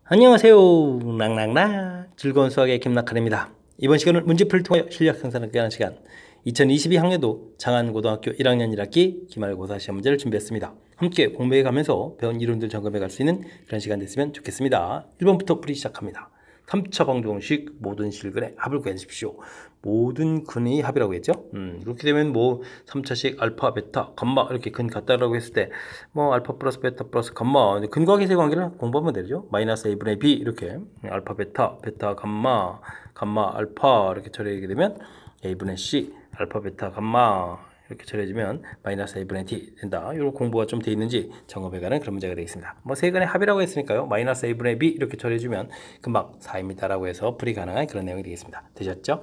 안녕하세요. 낭낭낭 즐거운 수학의 김낙한입니다. 이번 시간은 문제풀이를 통하여 실력 향상을 위한 시간 2022학년도 장안고등학교 1학년 1학기 기말고사 시험 문제를 준비했습니다. 함께 공부해 가면서 배운 이론들 점검해 갈 수 있는 그런 시간 됐으면 좋겠습니다. 1번부터 풀이 시작합니다. 3차 방정식 모든 실근의 합을 구해주십시오. 모든 근의 합이라고 했죠. 이렇게 되면 뭐 3차식 알파, 베타, 감마 이렇게 근 같다라고 했을 때 뭐 알파 플러스 베타 플러스 감마 근과 계수의 관계를 공부하면 되죠. 마이너스 a분의 b 이렇게 알파 베타, 베타 감마, 감마 알파 이렇게 처리하게 되면 a분의 c, 알파 베타 감마 이렇게 처리해주면 마이너스 a분의 t 된다. 이런 공부가 좀 돼 있는지 점검해가는 그런 문제가 되겠습니다. 뭐 세근의 합이라고 했으니까요. 마이너스 a분의 b 이렇게 처리해주면 금방 4입니다라고 해서 풀이 가능한 그런 내용이 되겠습니다. 되셨죠?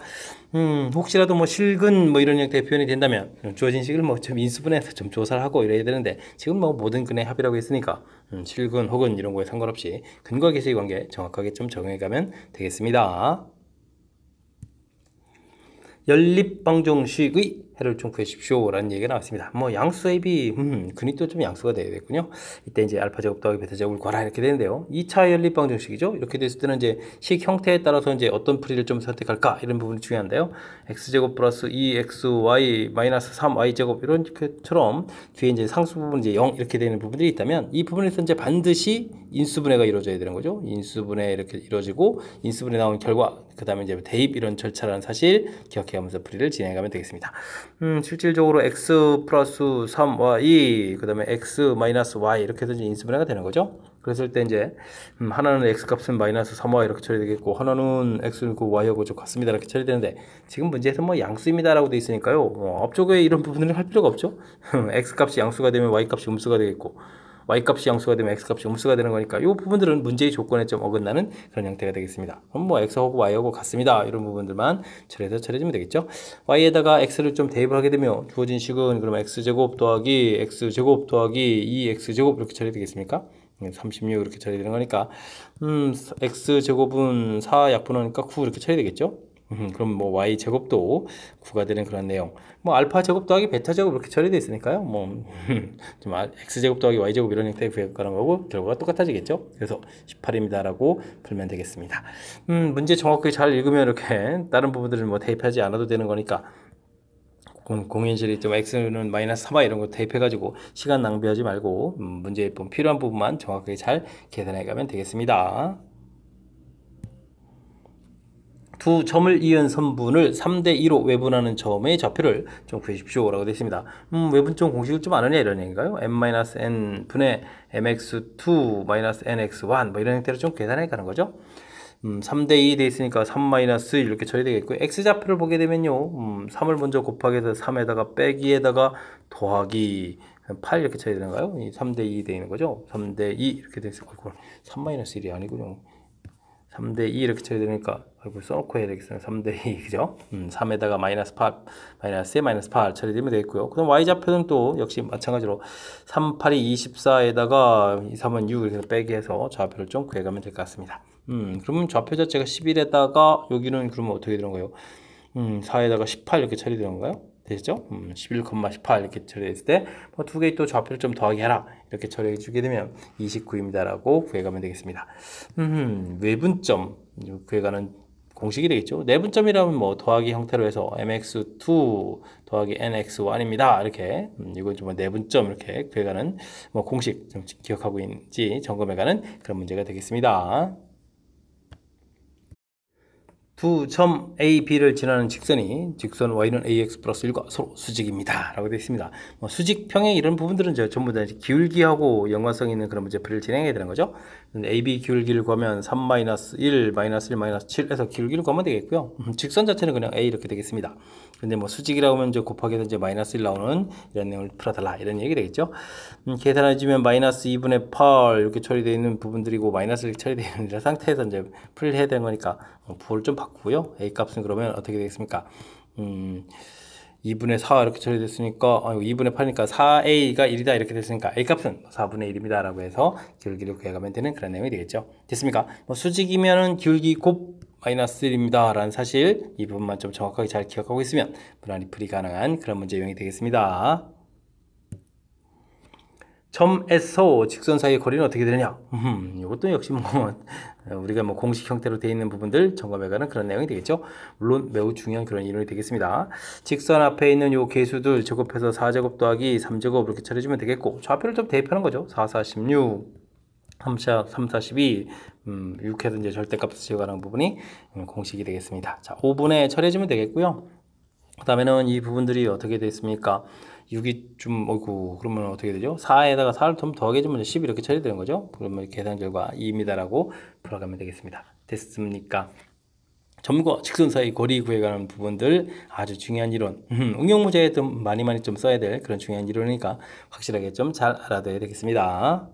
혹시라도 뭐 실근 뭐 이런 형태의 표현이 된다면 주어진 식을 뭐 좀 인수분해해서 좀 조사를 하고 이래야 되는데 지금 뭐 모든 근의 합이라고 했으니까 실근 혹은 이런 거에 상관없이 근과 계수의 관계 정확하게 좀 적용해가면 되겠습니다. 연립방정식의 해를 좀 구해주십시오 라는 얘기가 나왔습니다. 뭐 양수 AB 근이 또 좀 양수가 되겠군요. 이때 이제 알파 제곱 더하기 베타 제곱을 구하라 이렇게 되는데요. 2차 연립방정식이죠. 이렇게 됐을 때는 이제 식 형태에 따라서 이제 어떤 풀이를 좀 선택할까 이런 부분이 중요한데요. x제곱 플러스 2xy 마이너스 3y 제곱 이런 것처럼 뒤에 이제 상수 부분 이제 0 이렇게 되는 부분들이 있다면 이 부분에서 이제 반드시 인수분해가 이루어져야 되는 거죠. 인수분해 이렇게 이루어지고 인수분해 나온 결과 그 다음에 이제 대입 이런 절차라는 사실 기억해가면서 풀이를 진행하면 되겠습니다. 실질적으로 x 플러스 3y 그 다음에 x 마이너스 y 이렇게 해서 이제 인수분해가 되는 거죠. 그랬을 때 이제 하나는 x 값은 마이너스 3y 이렇게 처리되겠고 하나는 x는 그 y하고 좀 같습니다 이렇게 처리되는데 지금 문제에서 뭐 양수입니다 라고 돼 있으니까요. 앞쪽에 이런 부분들은 할 필요가 없죠. x 값이 양수가 되면 y 값이 음수가 되겠고 y값이 양수가 되면 x값이 음수가 되는 거니까 이 부분들은 문제의 조건에 좀 어긋나는 그런 형태가 되겠습니다. 그럼 뭐 x하고 y하고 같습니다. 이런 부분들만 처리해서 처리해주면 되겠죠. y에다가 x를 좀 대입을 하게 되면 주어진 식은 그러면 x제곱 더하기 x제곱 더하기 2x제곱 이렇게 처리되겠습니까? 36 이렇게 처리되는 거니까 x제곱은 4 약분하니까 9 이렇게 처리되겠죠. 그럼 뭐 y 제곱도 9가 되는 그런 내용. 뭐 알파 제곱 더하기 베타 제곱 이렇게 처리되어 있으니까요. 뭐 좀 x 제곱 더하기 y 제곱 이런 형태의 구획가는 거고 결과가 똑같아지겠죠. 그래서 18입니다라고 풀면 되겠습니다. 문제 정확하게 잘 읽으면 이렇게 다른 부분들은 뭐 대입하지 않아도 되는 거니까 공인실이 좀 x는 마이너스 3y 이런 거 대입해가지고 시간 낭비하지 말고 문제에 필요한 부분만 정확하게 잘 계산해 가면 되겠습니다. 두 점을 이은 선분을 3대2로 외분하는 점의 좌표를 좀 구해주십시오 라고 되어 있습니다. 외분점 공식을 좀 아느냐 이런 얘기인가요? m-n 분의 mx2-nx1 뭐 이런 형태로 좀 계산해 가는 거죠. 3대2 되어 있으니까 3-1 이렇게 처리되겠고요. x좌표를 보게 되면요 3을 먼저 곱하기 해서 3에다가 빼기에다가 더하기 8 이렇게 처리되는가요? 3대2 되어 있는 거죠. 3대2 이렇게 되어 있을 거고 3-1이 아니군요. 3대2 이렇게 처리되니까 이걸 써놓고 해야 되겠어요. 3대2 그죠? 3에다가 마이너스 8 마이너스에 마이너스 8 처리되면 되겠고요. 그럼 y좌표는 또 역시 마찬가지로 3, 8이 24에다가 2, 3은 6 이렇게 빼기 해서 좌표를 좀 구해가면 될 것 같습니다. 그러면 좌표 자체가 11에다가 여기는 그러면 어떻게 되는 거예요? 4에다가 18 이렇게 처리되는 건가요? 되시죠? 11,18 이렇게 처리했을 때 뭐 두 개의 또 좌표를 좀 더하기 해라 이렇게 처리해 주게 되면 29입니다 라고 구해가면 되겠습니다. 외분점 구해가는 공식이 되겠죠. 내분점이라면 뭐 더하기 형태로 해서 mx2 더하기 nx1입니다 이렇게 이건 좀 내분점 이렇게 구해가는 뭐 공식 좀 기억하고 있는지 점검해가는 그런 문제가 되겠습니다. 두 점 A, B를 지나는 직선이 직선 Y는 AX 플러스 1과 서로 수직입니다 라고 되어 있습니다. 뭐 수직, 평행 이런 부분들은 전부 다 기울기하고 연관성 있는 그런 문제풀이를 진행해야 되는 거죠. AB 기울기를 구하면 3-1, 마이너스 1, 마이너스 7 해서 기울기를 구하면 되겠고요. 직선 자체는 그냥 A 이렇게 되겠습니다. 근데 뭐 수직이라고 하면 이제 곱하기 해서 이제 마이너스 1 나오는 이런 내용을 풀어달라 이런 얘기 되겠죠. 계산해주면 마이너스 2분의 8 이렇게 처리되어 있는 부분들이고 마이너스 1 처리되어 있는 상태에서 이제 풀을 해야 되는 거니까 부호를 좀 바꾸고요. A 값은 그러면 어떻게 되겠습니까? 2분의 4 이렇게 처리됐으니까 2분의 8이니까 4a가 1이다 이렇게 됐으니까 a 값은 4분의 1입니다 라고 해서 기울기를 구해가면 되는 그런 내용이 되겠죠. 됐습니까? 뭐 수직이면은 기울기 곱 마이너스 1입니다 라는 사실 이 부분만 좀 정확하게 잘 기억하고 있으면 무난히 풀이 가능한 그런 문제 유형이 되겠습니다. 점에서 직선 사이의 거리는 어떻게 되느냐? 이것도 역시 뭐 우리가 뭐 공식 형태로 되어 있는 부분들 점검해가는 그런 내용이 되겠죠. 물론 매우 중요한 그런 이론이 되겠습니다. 직선 앞에 있는 요 계수들 제곱해서 4제곱 더하기 3제곱 이렇게 처리해주면 되겠고, 좌표를 좀 대입하는 거죠. 4, 4, 16 3, 4, 12 6해서 이제 절대값을 지어가는 부분이 공식이 되겠습니다. 자, 5분에 처리해주면 되겠고요. 그 다음에는 이 부분들이 어떻게 되겠습니까? 6이 좀, 어이구, 그러면 어떻게 되죠? 4에다가 4를 좀 더하게 해주면 10 이렇게 처리되는 거죠? 그러면 계산 결과 2입니다라고 풀어가면 되겠습니다. 됐습니까? 점과 직선 사이 거리 구해가는 부분들 아주 중요한 이론. 응용 문제에 좀 많이 좀 써야 될 그런 중요한 이론이니까 확실하게 좀 잘 알아둬야 되겠습니다.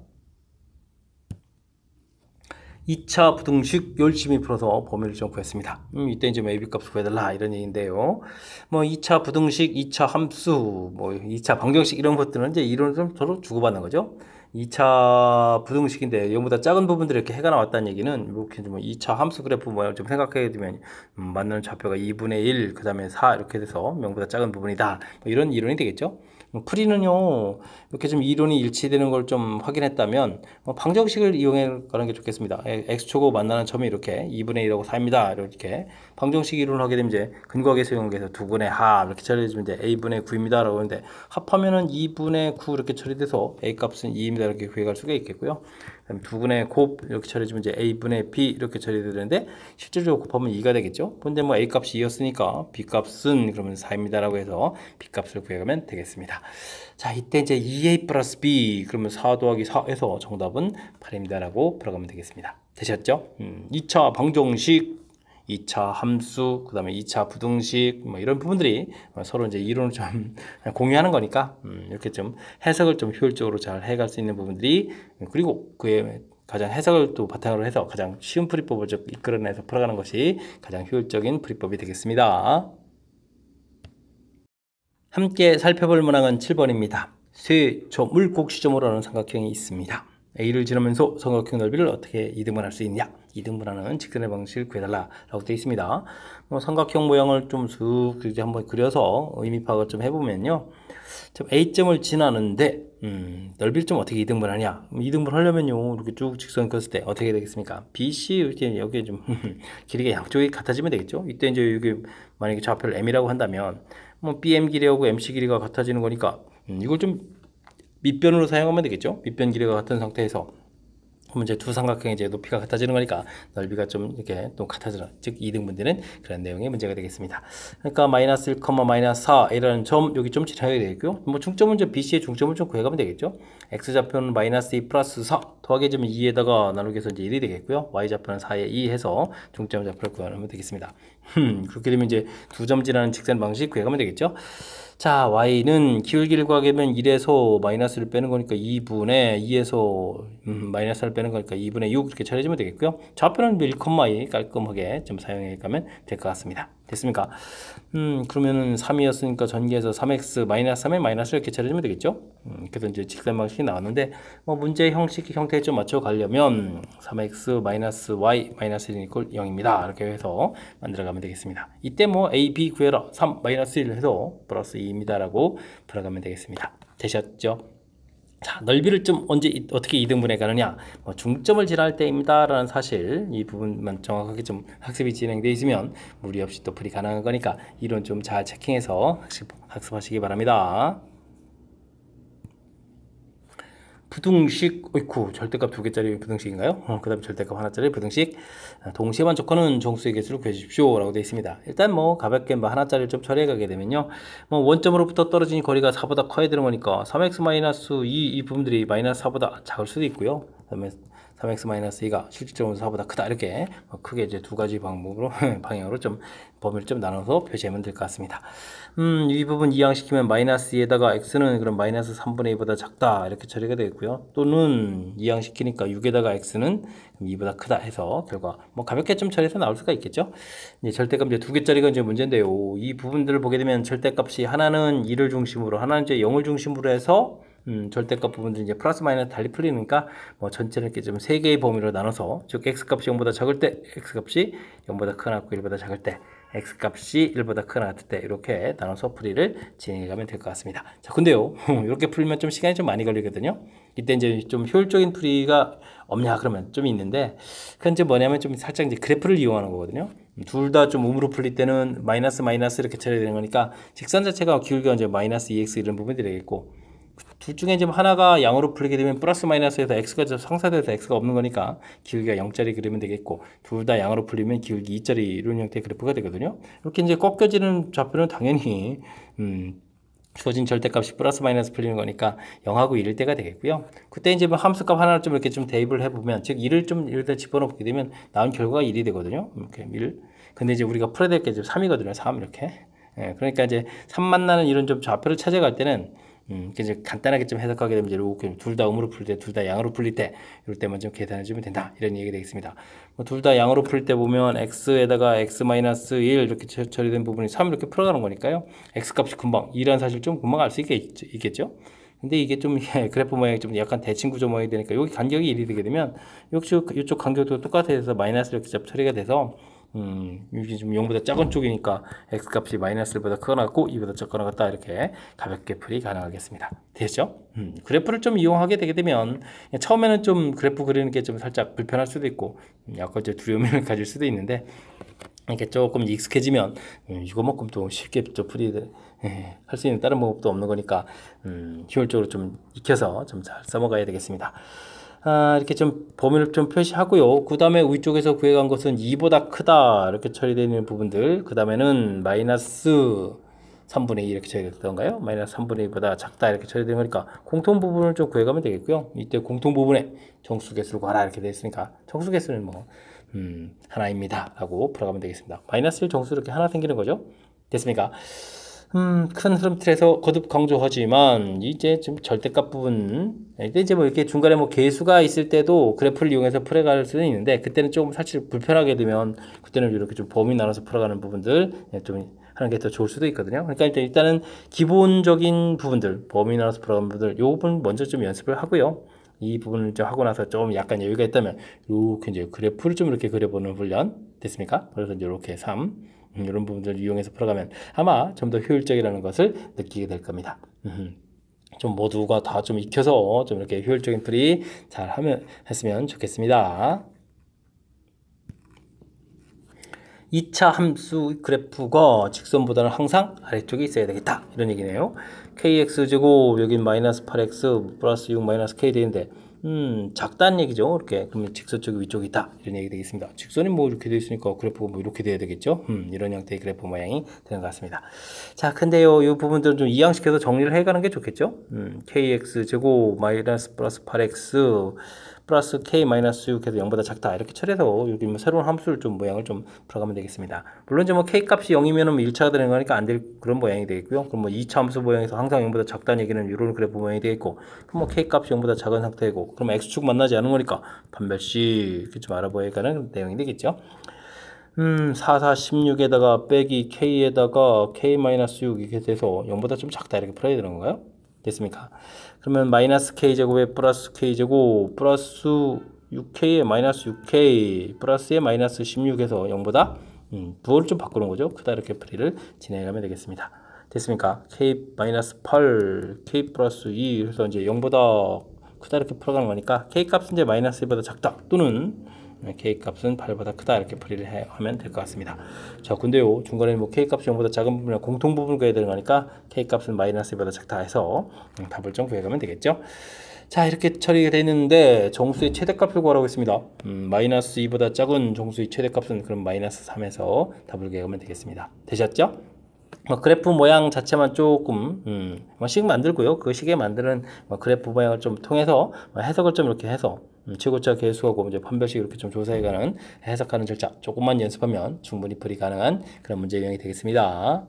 2차 부등식 열심히 풀어서 범위를 좀 구했습니다. 이때 이제 AB 값을 구해달라 이런 얘기인데요. 뭐 2차 부등식, 2차 함수, 뭐 2차 방정식 이런 것들은 이제 이론을 좀 서로 주고받는 거죠. 2차 부등식인데 0보다 작은 부분들이 이렇게 해가 나왔다는 얘기는 이렇게 좀 2차 함수 그래프 모양을 좀 생각하게 되면 만나는 좌표가 2분의 1, 그 다음에 4 이렇게 돼서 0보다 작은 부분이다. 뭐 이런 이론이 되겠죠. 풀이는요, 이렇게 좀 이론이 일치되는 걸 좀 확인했다면 방정식을 이용해 가는 게 좋겠습니다. x축하고 만나는 점이 이렇게 2분의 1하고 4입니다. 이렇게 방정식 이론을 하게 되면 이제 근거계수 이용해서 2분의 합 이렇게 처리해주면 이제 a분의 9입니다 라고 하는데, 합하면은 2분의 9 이렇게 처리돼서 a 값은 2입니다 이렇게 구해갈 수가 있겠고요. 그다음에 2분의 곱 이렇게 처리해주면 이제 a분의 b 이렇게 처리되는데, 실질적으로 곱하면 2가 되겠죠. 근데 뭐 a 값이 2였으니까 b 값은 그러면 4입니다 라고 해서 b 값을 구해가면 되겠습니다. 자, 이때 이제 2a 플러스 b 그러면 4 더하기 4 해서 정답은 8입니다 라고 풀어가면 되겠습니다. 되셨죠? 2차 방정식, 2차 함수, 그 다음에 2차 부등식, 뭐 이런 부분들이 서로 이제 이론을 좀 공유하는 거니까, 이렇게 좀 해석을 좀 효율적으로 잘 해갈 수 있는 부분들이, 그리고 그에 가장 해석을 또 바탕으로 해서 가장 쉬운 풀이법을 좀 이끌어내서 풀어가는 것이 가장 효율적인 풀이법이 되겠습니다. 함께 살펴볼 문항은 7번입니다. 쇠조 물곡 시점으로 하는 삼각형이 있습니다. A를 지르면서 삼각형 넓이를 어떻게 이등분할 수 있냐? 이등분하는 직선의 방식을 구해달라 라고 되어 있습니다. 삼각형 모양을 좀 슥 한번 그려서 의미 파악을 좀 해보면요, A점을 지나는데 넓이를 좀 어떻게 이등분하냐? 이등분 하려면요, 이렇게 쭉 직선 그었을 때 어떻게 되겠습니까? BC 이렇게 여기에 좀 길이가 양쪽이 같아지면 되겠죠. 이때 이제 여기 만약에 좌표를 M이라고 한다면 뭐 BM 길이하고 MC 길이가 같아지는 거니까 이걸 좀 밑변으로 사용하면 되겠죠. 밑변 길이가 같은 상태에서 그러면 이제 두 삼각형의 이제 높이가 같아지는 거니까 넓이가 좀 이렇게 또 같아지는, 즉 이등분되는 그런 내용의 문제가 되겠습니다. 그러니까 마이너스 1, 마이너스 4이라는 점 여기 좀 칠해야 되겠고요. 뭐 중점은 이제 BC의 중점을 좀 구해가면 되겠죠. X 좌표는 마이너스 2 플러스 4 더하기 좀 2에다가 나누기 해서 이제 1이 되겠고요. Y 좌표는 4에 2 해서 중점 좌표를 구하면 되겠습니다. 그렇게 되면 이제 두 점 지나는 직선 방식 구해가면 되겠죠. 자, y는 기울기를 구하게 되면 1에서 마이너스를 빼는 거니까 2분의 2에서 마이너스를 빼는 거니까 2분의 6 이렇게 처리해주면 되겠고요. 좌표는 1,2 깔끔하게 좀 사용해 가면 될 것 같습니다. 됐습니까? 그러면은 3이었으니까 전개해서 3x 마이너스 3에 마이너스 이렇게 처리해주면 되겠죠. 그래서 이제 직선 방식이 나왔는데, 뭐 문제 형식 형태에 좀 맞춰 가려면 3x 마이너스 y 마이너스 1 이퀄 0입니다. 이렇게 해서 만들어 가면 되겠습니다. 이때 뭐 a, b 구해라 3 마이너스 1 해서 플러스 2입니다 라고 풀어가면 되겠습니다. 되셨죠? 자, 넓이를 좀 언제 어떻게 이등분해 가느냐, 뭐 중점을 지날 때입니다 라는 사실, 이 부분만 정확하게 좀 학습이 진행되어 있으면 무리 없이 또 풀이 가능한 거니까 이론 좀 잘 체킹해서 학습하시기 바랍니다. 부등식, 어이쿠, 절대값 2개짜리 부등식인가요? 그 다음에 절대값 하나짜리 부등식, 동시에만 조건은 정수의 개수를 구해주십시오 라고 되어 있습니다. 일단 뭐 가볍게 뭐 하나짜리를 좀 처리해 가게 되면요, 뭐 원점으로부터 떨어진 거리가 4보다 커야 되는 거니까 3x-2 이 부분들이 마이너스 4보다 작을 수도 있고요. 그 다음에 3x-2가 실질적으로 4보다 크다, 이렇게 크게 이제 두 가지 방법으로 방향으로 좀 범위를 좀 나눠서 표시하면 될 것 같습니다. 이 부분 이항시키면 마이너스 2에다가 x는 그럼 마이너스 3분의 2보다 작다 이렇게 처리가 되겠고요. 또는 이항시키니까 6에다가 x는 2보다 크다 해서 결과 뭐 가볍게 좀 처리해서 나올 수가 있겠죠. 이제 절대값 이제 2개짜리가 이제 문제인데요. 이 부분들을 보게 되면 절대값이 하나는 2를 중심으로, 하나는 이제 0을 중심으로 해서 절대값 부분들이 이제 플러스 마이너스 달리 풀리니까 뭐 전체를 이렇게 좀 3개의 범위로 나눠서, 즉 x값이 0보다 작을 때 x값이 0보다 크거나 1보다 작을 때 x값이 1보다 크거나 같을 때 이렇게 나눠서 풀이를 진행해 가면 될 것 같습니다. 자, 근데요, 이렇게 풀면 좀 시간이 좀 많이 걸리거든요. 이때 이제 좀 효율적인 풀이가 없냐 그러면 좀 있는데, 그건 이제 뭐냐면 좀 살짝 이제 그래프를 이용하는 거거든요. 둘 다 좀 음으로 풀릴 때는 마이너스 마이너스 이렇게 처리되는 거니까 직선 자체가 기울기가 이제 마이너스 2x 이런 부분이 되겠고, 둘 중에 지금 하나가 양으로 풀리게 되면 플러스 마이너스에서 x가 상쇄돼서 x가 없는 거니까 기울기가 0짜리 그리면 되겠고, 둘 다 양으로 풀리면 기울기 2짜리 이런 형태의 그래프가 되거든요. 이렇게 이제 꺾여지는 좌표는 당연히 주어진 절대값이 플러스 마이너스 풀리는 거니까 0하고 1일 때가 되겠고요. 그때 이제 뭐 함수값 하나를 좀 이렇게 좀 대입을 해보면, 즉 1을 좀 여기다 집어넣게 되면 나온 결과가 1이 되거든요. 이렇게 1. 근데 이제 우리가 풀어야 될 게 지금 3이거든요. 3 이렇게. 예, 그러니까 이제 3 만나는 이런 좀 좌표를 찾아갈 때는 이제 간단하게 좀 해석하게 되면 이렇게 둘 다 음으로 풀릴 때, 둘 다 양으로 풀릴 때, 이럴 때만 좀 계산해 주면 된다. 이런 얘기가 되겠습니다. 뭐 둘 다 양으로 풀릴 때 보면 x에다가 x-1 이렇게 처리된 부분이 3 이렇게 풀어가는 거니까요. x 값이 금방 2라는 사실 좀 금방 알 수 있겠죠. 근데 이게 좀 그래프 모양이 좀 약간 대칭 구조 모양이 되니까 여기 간격이 1이 되게 되면 이쪽 간격도 똑같아서 마이너스 이렇게 처리가 돼서 여기 좀 0보다 작은 쪽이니까 x값이 마이너스 1보다 크거나 같고 2보다 작거나 같다 이렇게 가볍게 풀이 가능하겠습니다. 되죠? 그래프를 좀 이용하게 되게 되면 처음에는 좀 그래프 그리는 게 좀 살짝 불편할 수도 있고 약간 이제 두려움을 가질 수도 있는데, 이렇게 조금 익숙해지면 이거만큼 또 쉽게 또 풀이 할 수 있는 다른 방법도 없는 거니까 효율적으로 좀 익혀서 좀 잘 써먹어야 되겠습니다. 이렇게 좀 범위를 좀 표시하고요. 그 다음에 위쪽에서 구해간 것은 2보다 크다 이렇게 처리되어 있는 부분들, 그 다음에는 마이너스 3분의 2 이렇게 처리됐던가요? 마이너스 3분의 2보다 작다 이렇게 처리되는 거니까 공통 부분을 좀 구해가면 되겠고요. 이때 공통 부분에 정수개수를 구하라 이렇게 되어 있으니까 정수개수는 뭐 하나입니다 라고 풀어가면 되겠습니다. 마이너스 1 정수 이렇게 하나 생기는 거죠. 됐습니까? 큰 흐름 틀에서 거듭 강조하지만 이제 좀 절대값 부분, 이제 뭐 이렇게 중간에 뭐 계수가 있을 때도 그래프를 이용해서 풀어갈 수는 있는데, 그때는 조금 사실 불편하게 되면 그때는 이렇게 좀 범위 나눠서 풀어가는 부분들 좀 하는 게 더 좋을 수도 있거든요. 그러니까 일단은 기본적인 부분들, 범위 나눠서 풀어가는 부분들, 요 부분 먼저 좀 연습을 하고요. 이 부분을 좀 하고 나서 좀 약간 여유가 있다면 이렇게 이제 그래프를 좀 이렇게 그려보는 훈련 됐습니까? 그래서 이렇게 3 이런 부분들을 이용해서 풀어가면 아마 좀 더 효율적이라는 것을 느끼게 될 겁니다. 좀 모두가 다 좀 익혀서 좀 이렇게 효율적인 풀이 잘 했으면 좋겠습니다. 2차 함수 그래프가 직선보다는 항상 아래쪽에 있어야 되겠다 이런 얘기네요. kx제곱 여긴 마이너스 8x 플러스 6 마이너스 k 되는데 작다는 얘기죠. 이렇게 그러면 직선 쪽이 위쪽에 있다 이런 얘기 되겠습니다. 직선이 뭐 이렇게 되어 있으니까 그래프가 뭐 이렇게 돼야 되겠죠. 이런 형태의 그래프 모양이 되는 것 같습니다. 자, 근데요, 이 부분들은 좀 이항시켜서 정리를 해가는 게 좋겠죠. kx 제곱 마이너스 플러스 8x 플러스 k 마이너스 6 해서 0보다 작다 이렇게 처리해서 여기 뭐 새로운 함수를 좀 모양을 좀 풀어가면 되겠습니다. 물론 이제 뭐 k 값이 0이면 뭐 1차가 되는 거니까 안 될 그런 모양이 되겠고요. 그럼 뭐 2차 함수 모양에서 항상 0보다 작다는 얘기는 이런 그래프 모양이 되겠고, 그럼 뭐 k 값이 0보다 작은 상태이고, 그럼 x축 만나지 않은 거니까 판별식 이렇게 좀 알아봐야 하는 내용이 되겠죠. 4, 4, 16에다가 빼기 k에다가 k-6 이렇게 돼서 0보다 좀 작다 이렇게 풀어야 되는 건가요? 됐습니까? 그러면 마이너스 k제곱에 플러스 k제곱 플러스 6k에 마이너스 6k 플러스에 마이너스 16에서 0보다 부호를 좀 바꾸는 거죠. 크다 이렇게 풀이를 진행하면 되겠습니다. 됐습니까? k-8 k 플러스 2 그래서 이제 0보다 크다 이렇게 풀어가는 거니까 k 값은 이제 마이너스 1보다 작다 또는 k 값은 8보다 크다 이렇게 풀이를 하면 될 것 같습니다. 자, 근데요, 중간에 뭐 k 값이 0보다 작은 부분이나 공통 부분을 구해야 되는 거니까 k 값은 마이너스 1보다 작다 해서 답을 좀 구해가면 되겠죠. 자, 이렇게 처리가 되어 있는데 정수의 최대값을 구하라고 했습니다. 마이너스 2보다 작은 정수의 최대값은 그럼 마이너스 3에서 답을 구해가면 되겠습니다. 되셨죠? 그래프 모양 자체만 조금 식 만들고요. 그 식에 만드는 그래프 모양을 좀 통해서 해석을 좀 이렇게 해서 최고차 계수하고 이제 판별식 이렇게 좀 조사해가는 해석하는 절차 조금만 연습하면 충분히 풀이 가능한 그런 문제 유형이 되겠습니다.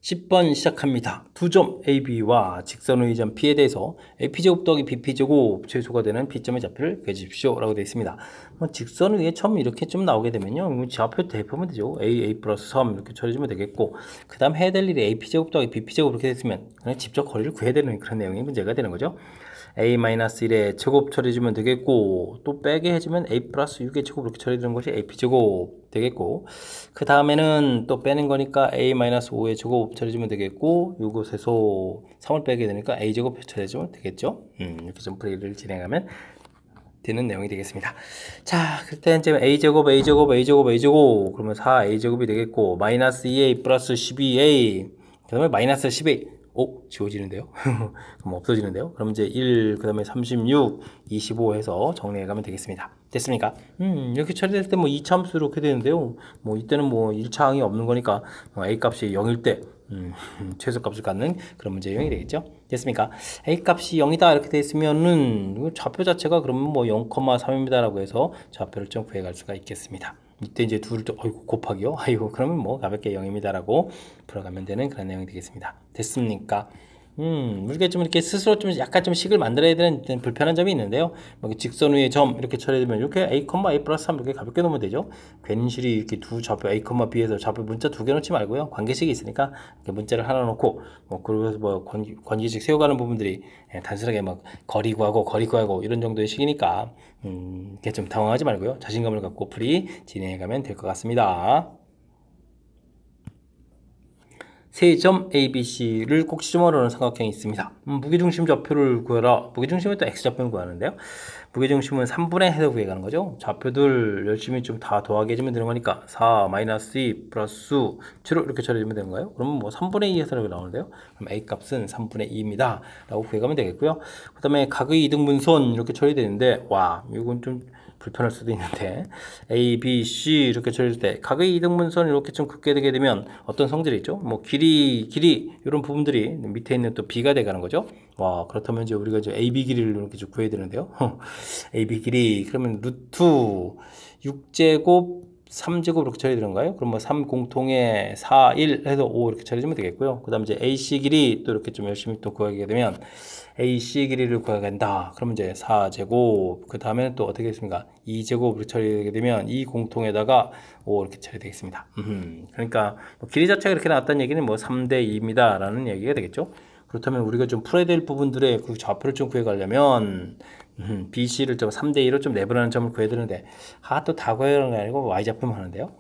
10번 시작합니다. 두 점 AB와 직선의 점 P에 대해서 AP제곱 더하기 BP제곱 최소가 되는 P점의 좌표를 구해주십시오 라고 되어 있습니다. 직선 위에 처음 이렇게 좀 나오게 되면요, 좌표 대입하면 되죠. A 플러스 3 이렇게 처리해주면 되겠고, 그 다음 해야 될 일이 AP제곱 더하기 BP제곱 이렇게 됐으면 그냥 직접 거리를 구해야 되는 그런 내용이 문제가 되는 거죠. a-1의 제곱 처리해주면 되겠고, 또 빼게 해주면 a 플러스 6의 제곱 이렇게 처리되는 것이 ap제곱 되겠고, 그 다음에는 또 빼는 거니까 a-5의 제곱 처리해주면 되겠고, 이곳에서 3을 빼게 되니까 a제곱 처리해주면 되겠죠. 이렇게 좀 풀이를 진행하면 되는 내용이 되겠습니다. 자, 그때 이제 a제곱, a제곱, a제곱, a제곱, 그러면 4a제곱이 되겠고, 마이너스 2a 플러스 12a, 그 다음에 마이너스 10a, 지워지는데요? 그럼 없어지는데요? 그럼 이제 1, 그 다음에 36, 25 해서 정리해가면 되겠습니다. 됐습니까? 이렇게 처리될 때 뭐 2차 함수로 이렇게 되는데요. 뭐 이때는 뭐 1차 항이 없는 거니까 a 값이 0일 때 최소값을 갖는 그런 문제 유형이 되겠죠. 됐습니까? a 값이 0이다 이렇게 돼 있으면은 좌표 자체가 그러면 뭐 0,3입니다 라고 해서 좌표를 좀 구해갈 수가 있겠습니다. 이때 이제 둘을 좀 곱하기요. 그러면 뭐 가볍게 0입니다 라고 풀어가면 되는 그런 내용이 되겠습니다. 됐습니까? 우리가 좀 이렇게 스스로 좀 약간 좀 식을 만들어야 되는 불편한 점이 있는데요. 직선 위에 점 이렇게 처리되면 이렇게 a, a 플러스 3 이렇게 가볍게 놓으면 되죠. 괜시리 이렇게 두 좌표 a, b에서 좌표 문자 두 개 놓지 말고요. 관계식이 있으니까 이렇게 문자를 하나 놓고 그러면서 관계식 세워가는 부분들이 단순하게 막 거리 구하고 이런 정도의 식이니까 이렇게 좀 당황하지 말고요. 자신감을 갖고 풀이 진행해가면 될 것 같습니다. 세 점 ABC를 꼭 지점으로는 삼각형이 있습니다. 무게중심 좌표를 구해라. 무게중심은 또 X좌표를 구하는데요. 무게중심은 3분의 해서 구해가는 거죠. 좌표들 열심히 좀 다 더하게 해주면 되는 거니까 4, 마이너스 2, 플러스 7 이렇게 처리해주면 되는 거예요. 그러면 뭐 3분의 2 해서 이렇게 나오는데요. 그럼 A 값은 3분의 2입니다. 라고 구해가면 되겠고요. 그 다음에 각의 이등분선 이렇게 처리되는데, 이건 좀 불편할 수도 있는데 A, B, C 이렇게 처리할 때 각의 이등분선 이렇게 좀 긋게 되게 되면 어떤 성질이 있죠? 뭐 길이 이런 부분들이 밑에 있는 또 B가 돼가는 거죠. 그렇다면 이제 우리가 이제 AB 길이를 이렇게 좀 구해야 되는데요. AB 길이 그러면 루트 6제곱 3제곱 이렇게 처리되는가요? 그럼 뭐 3 공통에 4, 1 해서 5 이렇게 처리해주면 되겠고요. 그 다음 이제 AC 길이 또 이렇게 좀 열심히 또 구하게 되면 AC 길이를 구해야 된다. 그러면 이제 4제곱, 그 다음에는 또 어떻게 되겠습니까? 2제곱 이렇게 처리되게 되면 2 공통에다가 5 이렇게 처리되겠습니다. 그러니까 뭐 길이 자체가 이렇게 나왔다는 얘기는 뭐 3대 2입니다. 라는 얘기가 되겠죠. 그렇다면 우리가 좀 풀어야 될 부분들의 그 좌표를 좀 구해가려면 BC를 좀 3대2로 좀 내분하는 점을 구해야 되는데 또 다 구해가는 게 아니고 Y좌표만 하는데요.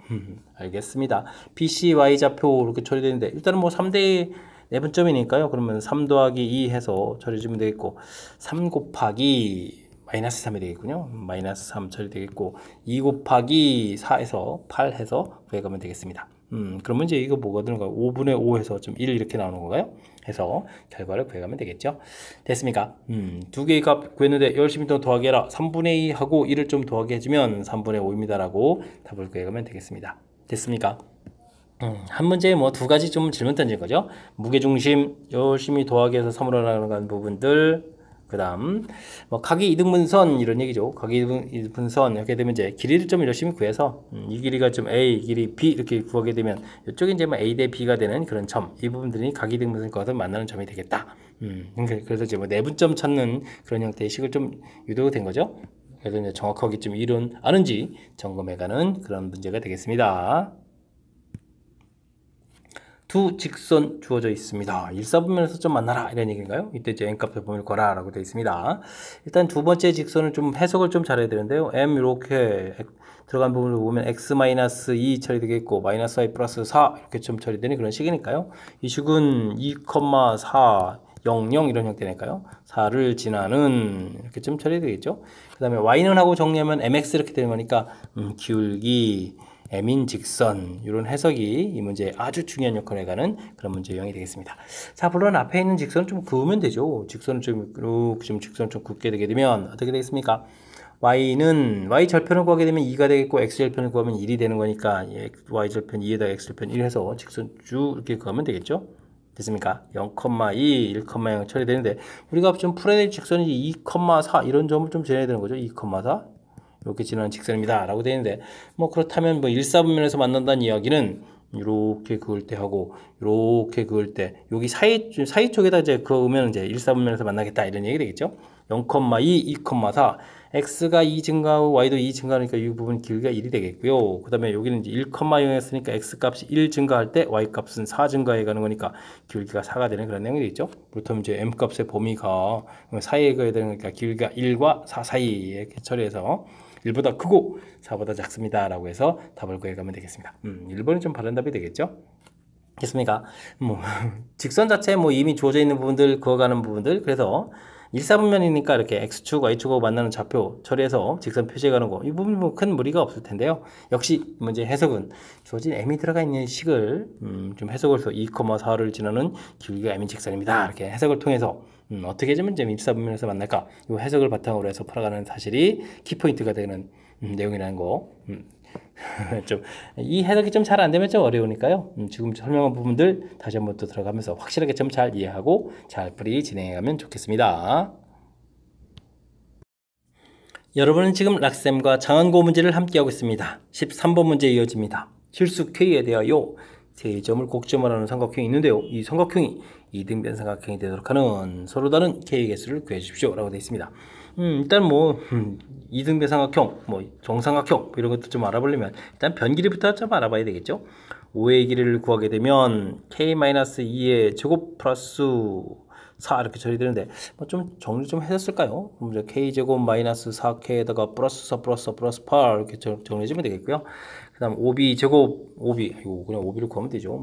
알겠습니다. BC, Y좌표 이렇게 처리되는데 일단은 뭐 3대2 내분점이니까요. 그러면 3 더하기 2 해서 처리해주면 되겠고 3 곱하기 마이너스 3이 되겠군요. 마이너스 3 처리되겠고 2 곱하기 4 해서 8 해서 구해가면 되겠습니다. 그러면 이제 이거 뭐가 되는 거예요? 5분의 5 해서 좀 1 이렇게 나오는 건가요? 해서 결과를 구해가면 되겠죠. 됐습니까? 두 개의 값 구했는데 열심히 더 더하기 해라. 3분의 2 하고 1을 좀 더하기 해주면 3분의 5입니다. 라고 답을 구해가면 되겠습니다. 됐습니까? 한 문제에 뭐 두 가지 좀 질문 던진 거죠. 무게중심 열심히 더하기 해서 3으로 나가는 부분들, 그 다음 뭐 각의 이등분선 이런 얘기죠. 각의 이등분선 이렇게 되면 이제 길이를 좀 열심히 구해서 이 길이가 좀 A, 이 길이 B 이렇게 구하게 되면 이쪽에 이제 뭐 A 대 B가 되는 그런 점, 이 부분들이 각의 이등분선 것을 만나는 점이 되겠다. 그래서 이제 뭐 내분점 찾는 그런 형태의 식을 좀 유도가 된 거죠. 그래서 이제 정확하게 좀 이론 아는지 점검해가는 그런 문제가 되겠습니다. 두 직선 주어져 있습니다. 일사분면에서 좀 만나라 이런 얘기인가요? 이때 이제 n값의 범위를 구하라 라고 되어 있습니다. 일단 두 번째 직선을 좀 해석을 좀 잘해야 되는데요. m 이렇게 들어간 부분을 보면 x-2 처리되겠고 마이너스 y 플러스 4 이렇게 좀 처리되는 그런 식이니까요. 이 식은 2,4 00 이런 형태니까요. 4를 지나는 이렇게 좀 처리되겠죠. 그 다음에 y는 하고 정리하면 mx 이렇게 되는 거니까 기울기 m인 직선 이런 해석이 이 문제에 아주 중요한 역할을 해가는 그런 문제 유형이 되겠습니다. 자, 물론 앞에 있는 직선을 좀 그으면 되죠. 직선을 좀 직선을 좀 긋게 되게 되면 어떻게 되겠습니까? y는 y 절편을 구하게 되면 2가 되겠고 x 절편을 구하면 1이 되는 거니까 y 절편 2에다가 x 절편 1 해서 직선 쭉 이렇게 그으면 되겠죠. 됐습니까? 0,2, 1,0 처리되는데 우리가 좀 풀어야 될 직선이 2,4 이런 점을 좀 정해야 되는 거죠. 2,4 이렇게 지나는 직선입니다. 라고 되어 있는데, 뭐 그렇다면 뭐 일사분면에서 만난다는 이야기는 이렇게 그을 때 하고, 이렇게 그을 때, 여기 사이 쪽에다 이제 그으면 이제 일사분면에서 만나겠다. 이런 얘기 되겠죠? 0,2, 2,4. x가 2 증가하고 y도 2 증가하니까 이 부분 길이가 1이 되겠고요. 그 다음에 여기는 이제 1,0였으니까 x 값이 1 증가할 때 y 값은 4 증가해 가는 거니까 길이가 4가 되는 그런 내용이 되겠죠. 그렇다면 이제 m 값의 범위가 사이에 가야 되는 거니까 길이가 1과 4 사이에 이렇게 처리해서 1보다 크고 4보다 작습니다 라고 해서 답을 구해가면 되겠습니다. 1번이 좀 바른 답이 되겠죠. 됐습니까? 뭐 직선 자체 뭐 이미 주어져 있는 부분들 그어가는 부분들 그래서 일사분면이니까 이렇게 x축, y축하고 만나는 좌표 처리해서 직선 표시해가는 거 이 부분 뭐 큰 무리가 없을 텐데요. 역시 문제 해석은 주어진 m이 들어가 있는 식을 좀 해석을 해서 2,4를 지나는 길이가 m인 직선입니다. 이렇게 해석을 통해서 어떻게 하면 이제 일사분면에서 만날까? 이 해석을 바탕으로 해서 풀어가는 사실이 키포인트가 되는 내용이라는 거. 좀 이 해석이 좀 잘 안 되면 좀 어려우니까요. 지금 설명한 부분들 다시 한번 또 들어가면서 확실하게 좀 잘 이해하고 잘 풀이 진행해가면 좋겠습니다. 여러분은 지금 락쌤과 장한고 문제를 함께하고 있습니다. 13번 문제 이어집니다. 실수 K에 대하여 세 점을 곡점을 하는 삼각형이 있는데요. 이 삼각형이 이등변 삼각형이 되도록 하는 서로 다른 K의 개수를 구해 주십시오 라고 되어 있습니다. 일단 뭐 이등변 삼각형, 뭐 정삼각형 뭐 이런 것도 좀 알아보려면 일단 변 길이부터 좀 알아봐야 되겠죠. 5의 길이를 구하게 되면 K-2의 제곱 플러스 4 이렇게 처리되는데 뭐 좀 정리 좀 해줬을까요? 그럼 이제 K제곱 마이너스 4K에다가 플러스 4 플러스 4 플러스 8 이렇게 정리해주면 되겠고요. 그 다음 5B 제곱 5B 이거 그냥 5B를 구하면 되죠.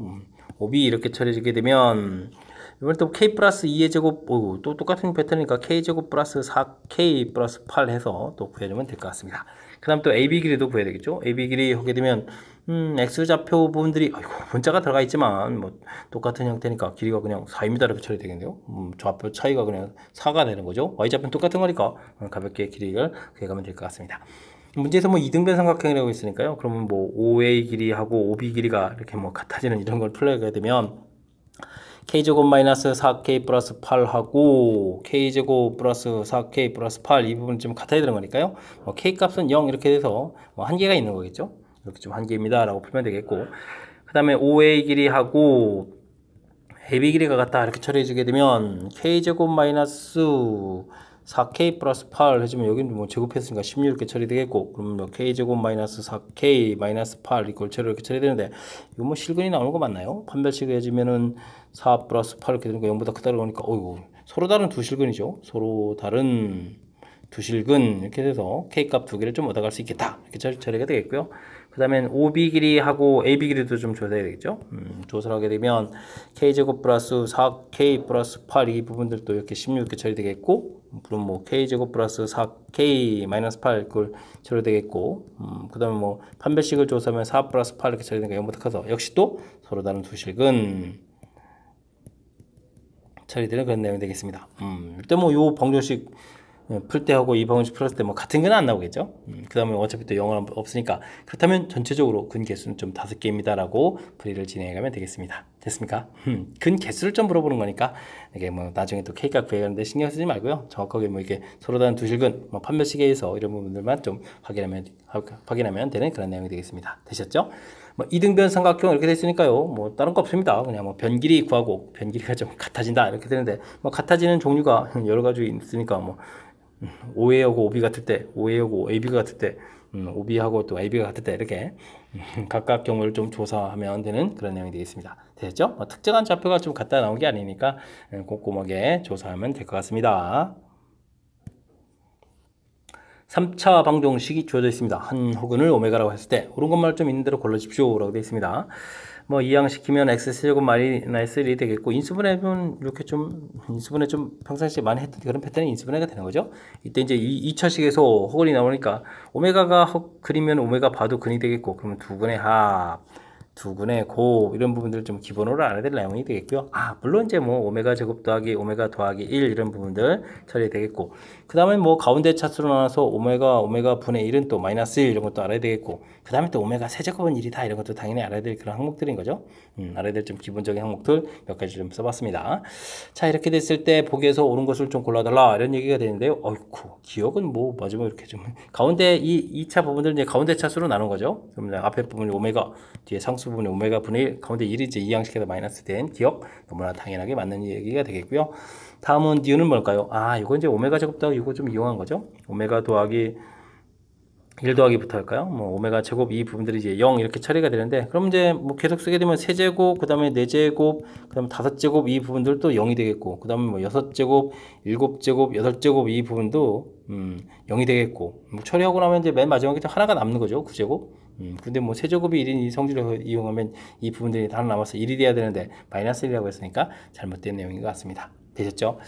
5B 이렇게 처리해주게 되면 이번에 또 K 플러스 2의 제곱 또 똑같은 패턴이니까 K제곱 플러스 4K 플러스 8 해서 또 구해주면 될 것 같습니다. 그 다음 또 AB 길이도 구해야 되겠죠. AB 길이 하게 되면 X좌표 부분들이 문자가 들어가 있지만 뭐 똑같은 형태니까 길이가 그냥 4입니다 이렇게 처리되겠네요. 좌표 차이가 그냥 4가 되는 거죠. Y좌표는 똑같은 거니까 가볍게 길이를 구해가면 될 것 같습니다. 문제에서 뭐 이등변 삼각형이라고 있으니까요. 그러면 뭐 5A 길이하고 5B 길이가 이렇게 뭐 같아지는 이런 걸 풀어가게 되면 K제곱 마이너스 4K 플러스 8하고 K제곱 플러스 4K 플러스 8 이 부분 좀 같아야 되는 거니까요. 뭐 K 값은 0 이렇게 돼서 뭐 한계가 있는 거겠죠. 이렇게 좀 한계입니다 라고 풀면 되겠고 그 다음에 5A 길이하고 AB 길이가 같다 이렇게 처리해 주게 되면 K제곱 마이너스 4K 플러스 8 해주면 여기는 뭐 제곱했으니까 16 이렇게 처리되겠고 그러면 뭐 K제곱 마이너스 4K 마이너스 8 이걸 이렇게 처리되는데 이거 뭐 실근이 나오는 거 맞나요? 판별식 해주면은 4 플러스 8 이렇게 되는 거 0보다 크다고 하니까 어이구 서로 다른 두 실근이죠. 서로 다른 두 실근 이렇게 돼서 K 값 두 개를 좀 얻어갈 수 있겠다 이렇게 처리가 되겠고요. 그 다음엔 OB 길이하고 AB 길이도 좀 조사해야 되겠죠. 조사를 하게 되면 K제곱 플러스 4K 플러스 8 이 부분들도 이렇게 16 이렇게 처리되겠고 그럼 뭐 K제곱 플러스 4K 마이너스 8 그걸 처리되겠고 그 다음에 뭐 판별식을 조사하면 4 플러스 8 이렇게 처리되니까 0보다 커서 역시 또 서로 다른 두 실근 처리되는 그런 내용이 되겠습니다. 일단 뭐 요 방정식 풀 때하고 이 방정식 풀었을 때 뭐 같은 건 안 나오겠죠. 그 다음에 어차피 또 영어는 없으니까 그렇다면 전체적으로 근 개수는 좀 5개입니다 라고 풀이를 진행해가면 되겠습니다. 됐습니까? 근 개수를 좀 물어보는 거니까 이게 뭐 나중에 또 K값 구해가는데 신경 쓰지 말고요. 정확하게 뭐 이게 서로 다른 두 실근 뭐 판별식에 의해서 이런 부분들만 좀 확인하면 되는 그런 내용이 되겠습니다. 되셨죠? 뭐 이등변 삼각형 이렇게 됐으니까요. 뭐 다른 거 없습니다. 그냥 뭐 변 길이 구하고 변 길이가 좀 같아진다 이렇게 되는데 뭐 같아지는 종류가 여러 가지 있으니까 뭐 OA하고 OB 같을 때, OA하고 AB가 같을 때, OB하고 또 AB가 같을 때 이렇게 각각 경우를 좀 조사하면 되는 그런 내용이 되겠습니다. 됐죠? 뭐 특정한 좌표가 좀 갖다 나온 게 아니니까 꼼꼼하게 조사하면 될 것 같습니다. 3차 방정식이 주어져 있습니다. 한 혹은을 오메가라고 했을 때 옳은 것만 좀 있는 대로 골라주십시오 라고 되어 있습니다. 뭐 이항시키면 x세제곱 마이너스 1이 되겠고 인수분해는 이렇게 좀 인수분해 좀 평상시에 많이 했던 그런 패턴이 인수분해가 되는 거죠. 이때 이제 2차식에서 혹은이 나오니까 오메가가 혹 그리면 오메가 바도 근이 되겠고 그러면 두근의 합 두근의 곱 이런 부분들을 좀 기본으로 알아야 될 내용이 되겠고요. 물론 이제 뭐 오메가 제곱 더하기 오메가 더하기 1 이런 부분들 처리되겠고 그 다음에 뭐 가운데 차수로 나눠서 오메가 분의 1은 또 마이너스 1 이런 것도 알아야 되겠고 그 다음에 또 오메가 세제곱은 1이다 이런 것도 당연히 알아야 될 그런 항목들인 거죠. 알아야 될 좀 기본적인 항목들 몇 가지 좀 써봤습니다. 자 이렇게 됐을 때 보기에서 옳은 것을 좀 골라달라 이런 얘기가 되는데요. 어이쿠 기억은 뭐 마지막에 이렇게 좀 가운데 이 2차 부분들 이제 가운데 차수로 나눈 거죠. 그러면 앞에 부분이 오메가 뒤에 상수 상수 부분에 오메가 분의 1 가운데 1이 이제 이항식해서 마이너스 된 기억 너무나 당연하게 맞는 얘기가 되겠고요. 다음은 니은은 뭘까요? 이거 이제 오메가 제곱 더하기 이거 좀 이용한 거죠. 오메가 더하기 1 더하기부터 할까요? 뭐 오메가 제곱 이 부분들이 이제 0 이렇게 처리가 되는데, 그럼 이제 뭐 계속 쓰게 되면 세제곱, 그 다음에 4제곱, 그 다음에 5제곱 이 부분들도 0이 되겠고, 그 다음에 뭐 6제곱, 7제곱, 8제곱 이 부분도 0이 되겠고, 뭐 처리하고 나면 이제 맨 마지막에 하나가 남는 거죠. 9제곱. 근데 뭐 세제곱이 1인 이 성질을 이용하면 이 부분들이 다 남아서 1이 돼야 되는데 마이너스 1이라고 했으니까 잘못된 내용인 것 같습니다. 되셨죠?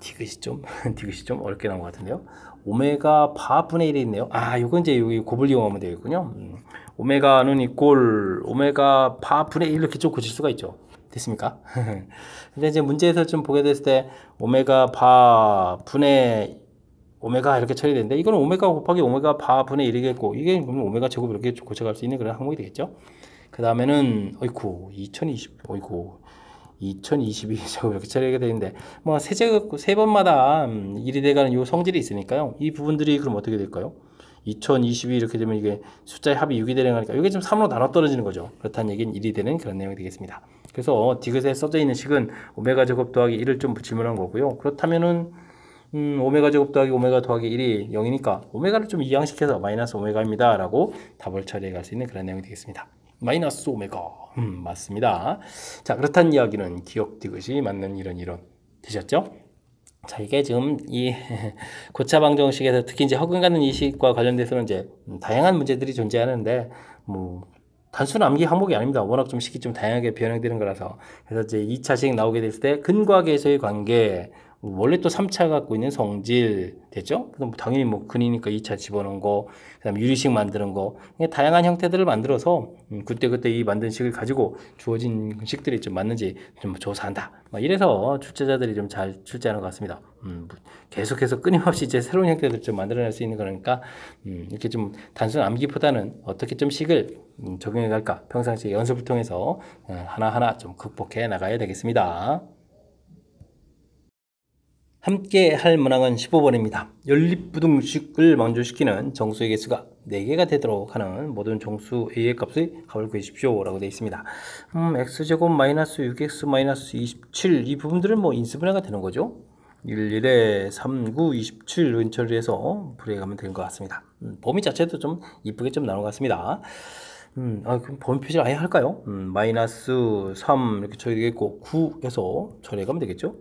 디귿이 좀 어렵게 나온 것 같은데요. 오메가 바 분의 1이 있네요. 요건 이제 여기 곱을 이용하면 되겠군요. 오메가는 이꼴 오메가 바 분의 1 이렇게 좀 고칠 수가 있죠. 됐습니까? 근데 이제 문제에서 좀 보게 됐을 때 오메가 바 분의 오메가 이렇게 처리되는데, 이거는 오메가 곱하기 오메가 바 분의 1이겠고, 이게 그러면 오메가 제곱 이렇게 고쳐갈 수 있는 그런 항목이 되겠죠. 그 다음에는 2022 제곱 이렇게 처리하게 되는데, 뭐 세 번마다 1이 돼가는 요 성질이 있으니까요. 이 부분들이 그럼 어떻게 될까요? 2022 이렇게 되면 이게 숫자의 합이 6이 되는 거니까 이게 좀 3으로 나눠 떨어지는 거죠. 그렇다는 얘기는 1이 되는 그런 내용이 되겠습니다. 그래서 디귿에 써져 있는 식은 오메가 제곱 더하기 1을 좀 질문한 거고요. 그렇다면은 오메가 제곱 더하기 오메가 더하기 1이 0이니까 오메가를 좀 이항시켜서 마이너스 오메가입니다 라고 답을 처리해 갈 수 있는 그런 내용이 되겠습니다. 마이너스 오메가 맞습니다. 자, 그렇다는 이야기는 기억 디귿이 맞는 이런 되셨죠? 자, 이게 지금 이 고차방정식에서 특히 이제 허근 갖는 이식과 관련돼서는 이제 다양한 문제들이 존재하는데, 뭐 단순 암기 항목이 아닙니다. 워낙 좀 식이 좀 다양하게 변형되는 거라서. 그래서 이제 2차식 나오게 됐을 때 근과 계수의 관계, 원래 또 3차 갖고 있는 성질 됐죠? 그럼 당연히 뭐 근이니까 2차 집어넣은 거, 그다음에 유리식 만드는 거, 다양한 형태들을 만들어서 그때 이 만든 식을 가지고 주어진 식들이 좀 맞는지 좀 조사한다. 이래서 출제자들이 좀 잘 출제하는 것 같습니다. 계속해서 끊임없이 이제 새로운 형태들을 좀 만들어낼 수 있는 거니까 이렇게 좀 단순 암기보다는 어떻게 좀 식을 적용해 갈까, 평상시 연습을 통해서 하나하나 좀 극복해 나가야 되겠습니다. 함께 할 문항은 15번입니다. 연립부등식을 만족시키는 정수의 개수가 4개가 되도록 하는 모든 정수 A의 값의 값을 구하십시오 라고 되어 있습니다. x제곱 마이너스 6x 마이너스 27 이 부분들은 뭐 인수분해가 되는 거죠. 11에 39, 27 근처를 해서 분해가면 되는 것 같습니다. 범위 자체도 좀 이쁘게 좀 나온 것 같습니다. 그럼 범위 표시를 아예 할까요? 마이너스 3 이렇게 처리되겠고 9에서 처리해가면 되겠죠?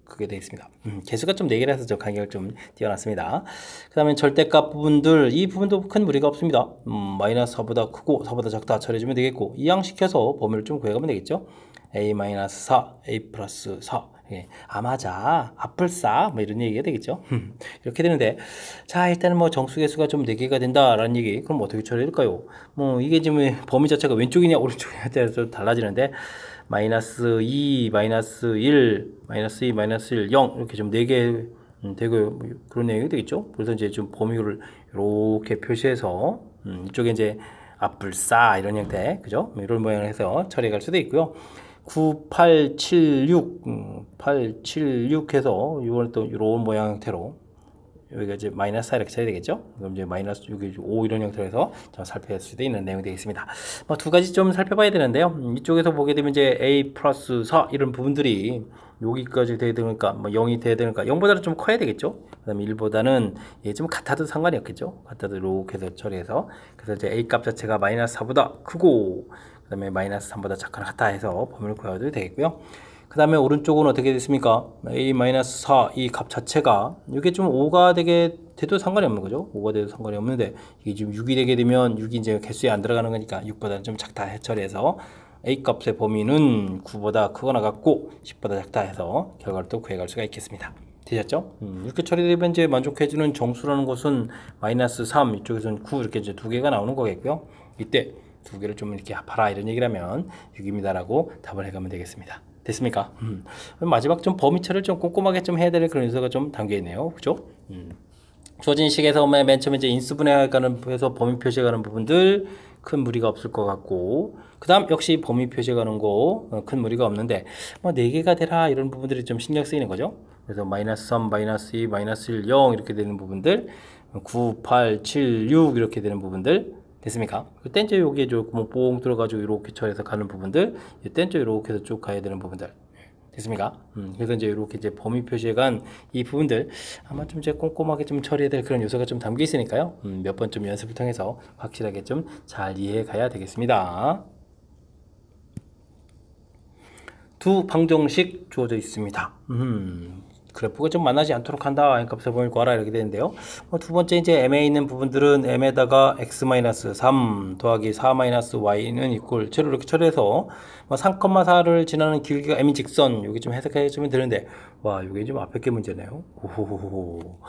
그게 되어 있습니다. 개수가 좀 4개라서 저 간격을 좀 띄워놨습니다. 그 다음에 절대값 부분들, 이 부분도 큰 무리가 없습니다. 마이너스 4보다 크고 4보다 작다 처리해주면 되겠고, 이항시켜서 범위를 좀 구해가면 되겠죠. a-4, a 플러스 4. 예. 맞아. 앞을 싸. 뭐 이런 얘기가 되겠죠. 이렇게 되는데, 자, 일단은 뭐 정수개수가 좀 4개가 된다라는 얘기. 그럼 어떻게 처리할까요? 뭐 이게 지금 범위 자체가 왼쪽이냐 오른쪽이냐에 따라서 달라지는데, 마이너스 2, 마이너스 1, 마이너스 2, 마이너스 1, 0 이렇게 좀 4개 되고 뭐 그런 내용이 되겠죠. 그래서 이제 좀 범위를 이렇게 표시해서 이쪽에 이제 앞불싸 이런 형태, 그죠? 이런 모양을 해서 처리해 갈 수도 있고요. 9, 8, 7, 6, 8, 7, 6 해서 이걸 또 이런 모양 형태로, 여기가 이제 마이너스 4 이렇게 쳐야 되겠죠? 그럼 이제 마이너스 6, 5 이런 형태로 해서 좀 살펴볼 수도 있는 내용이 되겠습니다. 뭐 두 가지 좀 살펴봐야 되는데요. 이쪽에서 보게 되면 이제 a 플러스 4 이런 부분들이 여기까지 돼야 되니까 뭐 0이 돼야 되니까 0보다는 좀 커야 되겠죠? 그 다음에 1보다는 좀 같아도 상관이 없겠죠? 같아도 이렇게 해서 처리해서, 그래서 이제 a 값 자체가 마이너스 4보다 크고 그 다음에 마이너스 3보다 작거나 같다 해서 범위를 구해도 되겠고요. 그 다음에 오른쪽은 어떻게 됐습니까? a-4 이 값 자체가 이게 좀 5가 되게 돼도 상관이 없는 거죠. 5가 돼도 상관이 없는데, 이게 지금 6이 되게 되면 6이 이제 개수에 안 들어가는 거니까 6보다는 좀 작다 해처리해서 a 값의 범위는 9보다 크거나 같고 10보다 작다 해서 결과를 또 구해갈 수가 있겠습니다. 되셨죠? 이렇게 처리되면 이제 만족해주는 정수라는 것은 마이너스 3, 이쪽에서는 9 이렇게 이제 2개가 나오는 거겠고요. 이때 2개를 좀 이렇게 봐라 이런 얘기라면 6입니다라고 답을 해가면 되겠습니다. 됐습니까? 마지막 좀 범위처를 좀 꼼꼼하게 좀 해야 될 그런 요소가 좀 담겨 있네요. 그죠? 주어진 식에서 맨 처음에 이제 인수분해가는 해서 범위 표시해가는 부분들 큰 무리가 없을 것 같고, 그 다음 역시 범위 표시해가는 거 큰 무리가 없는데, 뭐 4개가 되라 이런 부분들이 좀 신경 쓰이는 거죠. 그래서 마이너스 3, 마이너스 2, 마이너스 1, 0 이렇게 되는 부분들, 9, 8, 7, 6 이렇게 되는 부분들 됐습니까? 그때 이제 여기에 조금 뽕 들어가지고 이렇게 처리해서 가는 부분들, 이때 이제 이렇게 해서 쭉 가야 되는 부분들. 됐습니까? 그래서 이제 이렇게 이제 범위 표시에 간 이 부분들 아마 좀 이제 꼼꼼하게 좀 처리해야 될 그런 요소가 좀 담겨 있으니까요. 몇 번 좀 연습을 통해서 확실하게 좀 잘 이해해 가야 되겠습니다. 두 방정식 주어져 있습니다. 그래프가 좀 만나지 않도록 한다. 값을 범위를 구하라 이렇게 되는데요. 두 번째 이제 m에 있는 부분들은 m에다가 x-3 더하기 4-y는 이꼴 제로 이렇게 처리해서 3,4를 지나는 길이가 m인 직선 여기 좀 해석해 주면 되는데 와 이게 좀 앞에 게 문제네요. 오호호호.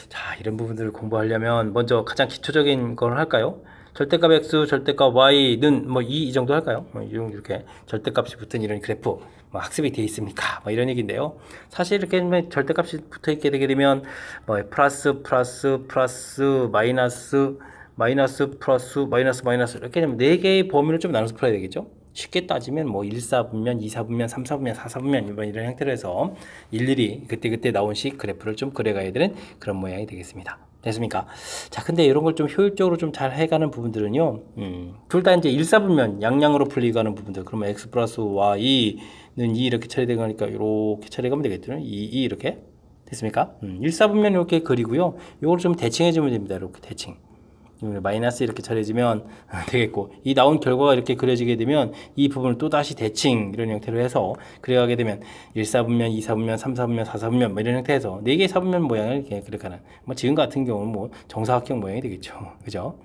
자 이런 부분들을 공부하려면 먼저 가장 기초적인 걸 할까요? 절대값 x, 절대값 y는 뭐 이 정도 할까요? 이렇게 절대값이 붙은 이런 그래프 학습이 되어 있습니까? 이런 얘기인데요. 사실 이렇게 절대값이 붙어 있게 되게 되면 플러스 마이너스 플러스 이렇게 되면 네 개의 범위를 좀 나눠서 풀어야 되겠죠? 쉽게 따지면 1사분면, 2사분면, 3사분면, 4사분면 이런 형태로 해서 일일이 그때 나온 식 그래프를 좀 그려가야 되는 그런 모양이 되겠습니다. 됐습니까? 자, 근데 이런 걸 좀 효율적으로 좀 잘 해가는 부분들은요, 둘 다 이제 1사분면 양량으로 풀리고 하는 부분들, 그러면 x 플러스 y는 2 이렇게 처리되고 하니까 이렇게 처리가면 되겠죠? 2 이렇게. 됐습니까? 1사분면 이렇게 그리고요, 이걸 좀 대칭해주면 됩니다. 이렇게 대칭. 마이너스 이렇게 처리해주면 되겠고, 이 나온 결과가 이렇게 그려지게 되면 이 부분을 또 다시 대칭 이런 형태로 해서 그려가게 되면 1사분면, 2사분면, 3사분면, 4사분면 이런 형태에서 4개의 사분면 모양을 이렇게 그려가는 지금 같은 경우는 정사각형 모양이 되겠죠. 그죠?